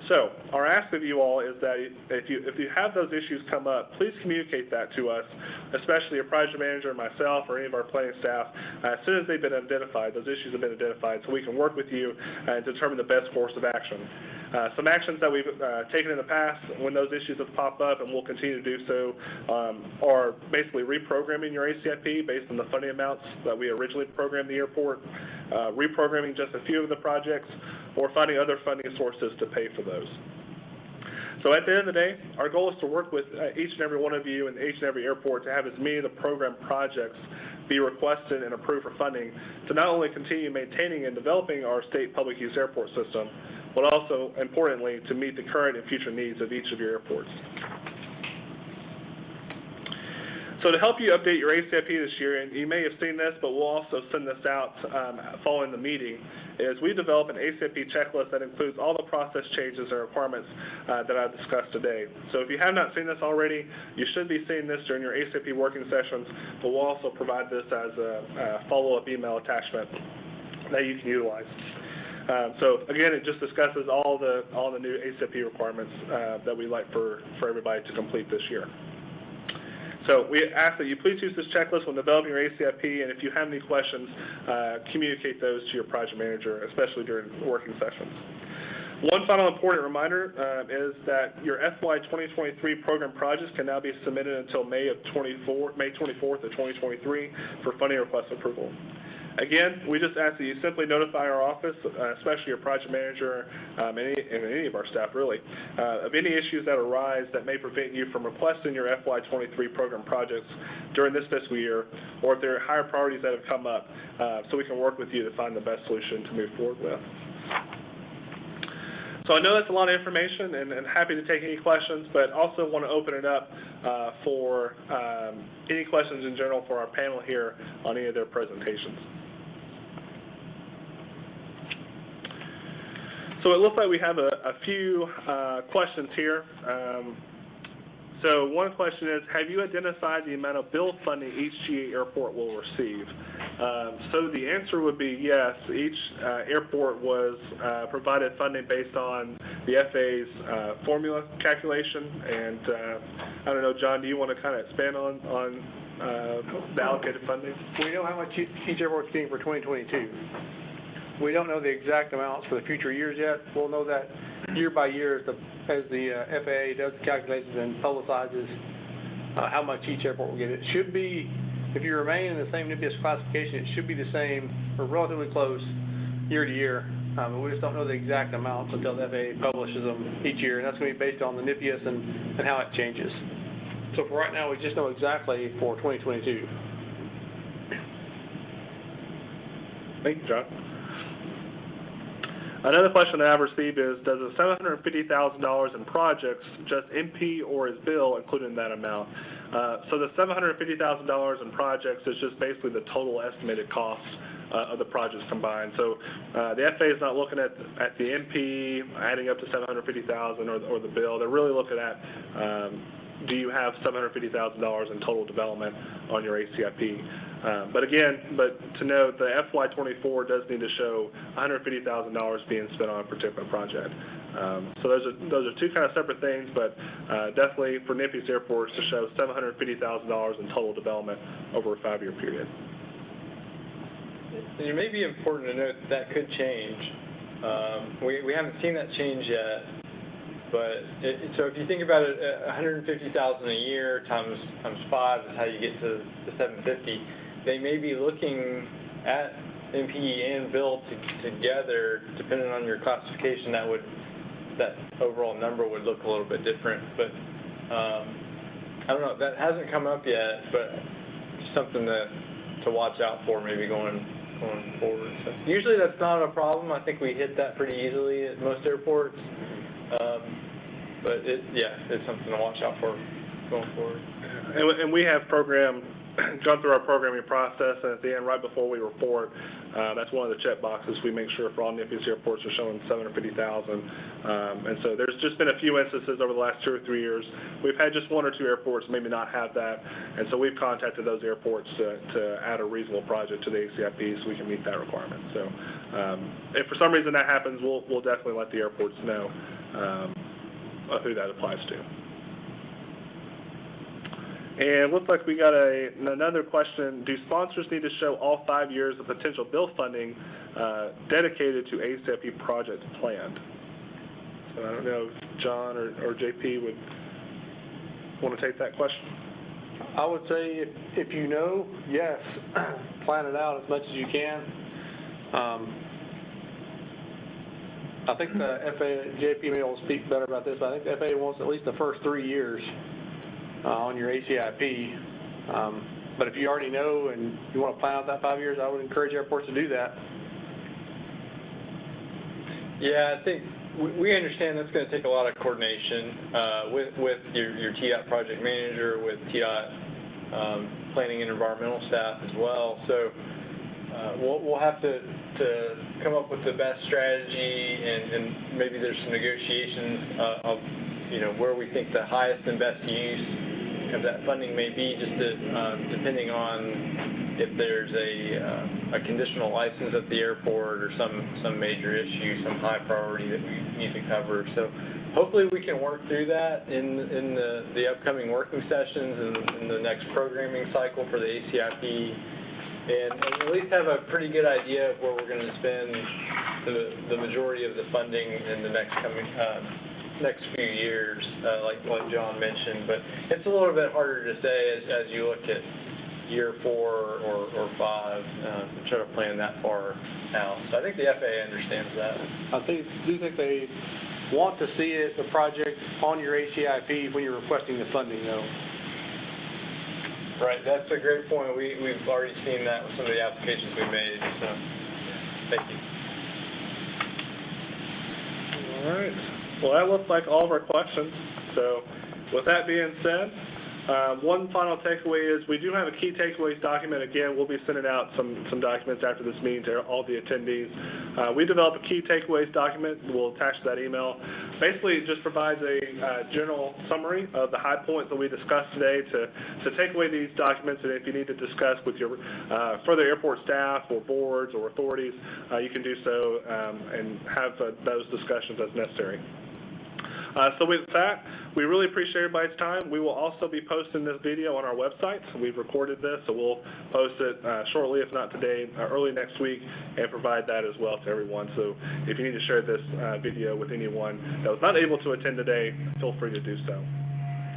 So our ask of you all is that if you have those issues come up, please communicate that to us, especially a project manager, myself, or any of our planning staff, as soon as they've been identified, those issues have been identified, so we can work with you and determine the best course of action. Some actions that we've taken in the past when those issues have popped up, and we'll continue to do so, are basically reprogramming your ACIP based on the funding amounts that we originally programmed the airport, reprogramming just a few of the projects, or finding other funding sources to pay for those. So at the end of the day, our goal is to work with each and every one of you and each and every airport to have as many of the program projects be requested and approved for funding to not only continue maintaining and developing our state public use airport system, but also, importantly, to meet the current and future needs of each of your airports. So to help you update your ACIP this year, and you may have seen this, but we'll also send this out following the meeting, is we develop an ACIP checklist that includes all the process changes and requirements that I've discussed today. So if you have not seen this already, you should be seeing this during your ACIP working sessions, but we'll also provide this as a follow-up email attachment that you can utilize. So again, it just discusses all the new ACIP requirements that we'd like for everybody to complete this year. So we ask that you please use this checklist when developing your ACIP, and if you have any questions, communicate those to your project manager, especially during working sessions. One final important reminder is that your FY 2023 program projects can now be submitted until May 24th of 2023 for funding request approval. Again, we just ask that you simply notify our office, especially your project manager and any of our staff really, of any issues that arise that may prevent you from requesting your FY 23 program projects during this fiscal year, or if there are higher priorities that have come up, so we can work with you to find the best solution to move forward with. So I know that's a lot of information, and happy to take any questions, but also want to open it up for any questions in general for our panel here on any of their presentations. So it looks like we have a few questions here. So one question is, have you identified the amount of bill funding each GA airport will receive? So the answer would be yes. Each airport was provided funding based on the FAA's formula calculation. And I don't know, John, do you want to kind of expand on the allocated funding? We know how much each airport's getting for 2022. We don't know the exact amounts for the future years yet. We'll know that year by year as the FAA does the calculations and publicizes how much each airport will get. It should be, if you remain in the same NIPIS classification, it should be the same or relatively close year to year. But we just don't know the exact amounts until the FAA publishes them each year, and that's going to be based on the NIPIS and how it changes. So for right now, we just know exactly for 2022. Thank you, John. Another question that I've received is, does the $750,000 in projects just MP or is bill included in that amount? So the $750,000 in projects is just basically the total estimated cost of the projects combined. So the FAA is not looking at the MP adding up to $750,000 or the bill. They're really looking at do you have $750,000 in total development on your ACIP? But to note, the FY24 does need to show $150,000 being spent on a particular project. So those are two kind of separate things, but definitely for NIPIS airports to show $750,000 in total development over a 5-year period. And it may be important to note that could change. We haven't seen that change yet. But so if you think about it, $150,000 a year times 5 is how you get to the 750. They may be looking at MP and bill together, depending on your classification. That overall number would look a little bit different. But I don't know. That hasn't come up yet, but something to watch out for maybe going forward. So usually that's not a problem. I think we hit that pretty easily at most airports. But it's something to watch out for going forward. And we have programmed gone through our programming process, and at the end, right before we report, that's one of the check boxes. We make sure for all NIPIS airports are showing 750,000. And so there's just been a few instances over the last 2 or 3 years. We've had just 1 or 2 airports maybe not have that, and so we've contacted those airports to add a reasonable project to the ACIP so we can meet that requirement. So if for some reason that happens, we'll definitely let the airports know who that applies to. And it looks like we got another question. Do sponsors need to show all 5 years of potential bill funding dedicated to ACIP projects planned? So I don't know if John or JP would want to take that question. I would say if you know, yes, plan it out as much as you can. I think the FAA, JP may will speak better about this, but I think the FAA wants at least the first 3 years on your ACIP. But if you already know and you want to plan out that 5 years, I would encourage airports to do that. Yeah, I think we understand that's going to take a lot of coordination with your TDOT project manager, with TDOT planning and environmental staff as well. So we'll have to come up with the best strategy, and maybe there's some negotiations of where we think the highest and best use of that funding may be, just depending on if there's a conditional license at the airport or some major issue, some high priority that we need to cover. So hopefully we can work through that in the upcoming working sessions and in the next programming cycle for the ACIP, and at least have a pretty good idea of where we're going to spend the majority of the funding in the next few years, like John mentioned. But it's a little bit harder to say as you look at year 4 or 5 to try to plan that far out. So I think the FAA understands that. I do think they want to see the project on your ACIP when you're requesting the funding, though. Right, that's a great point. We've already seen that with some of the applications we made. So thank you. All right. Well, that looks like all of our questions. So with that being said, one final takeaway is we do have a key takeaways document. Again, we'll be sending out some documents after this meeting to all the attendees. We developed a key takeaways document. We'll attach that email. Basically, it just provides a general summary of the high points that we discussed today to take away these documents, and if you need to discuss with your further airport staff or boards or authorities, you can do so and have those discussions as necessary. So with that, we really appreciate everybody's time. We will also be posting this video on our website. So we've recorded this, so we'll post it shortly, if not today, early next week, and provide that as well to everyone. So if you need to share this video with anyone that was not able to attend today, feel free to do so.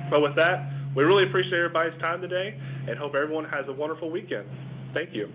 But with that, we really appreciate everybody's time today and hope everyone has a wonderful weekend. Thank you.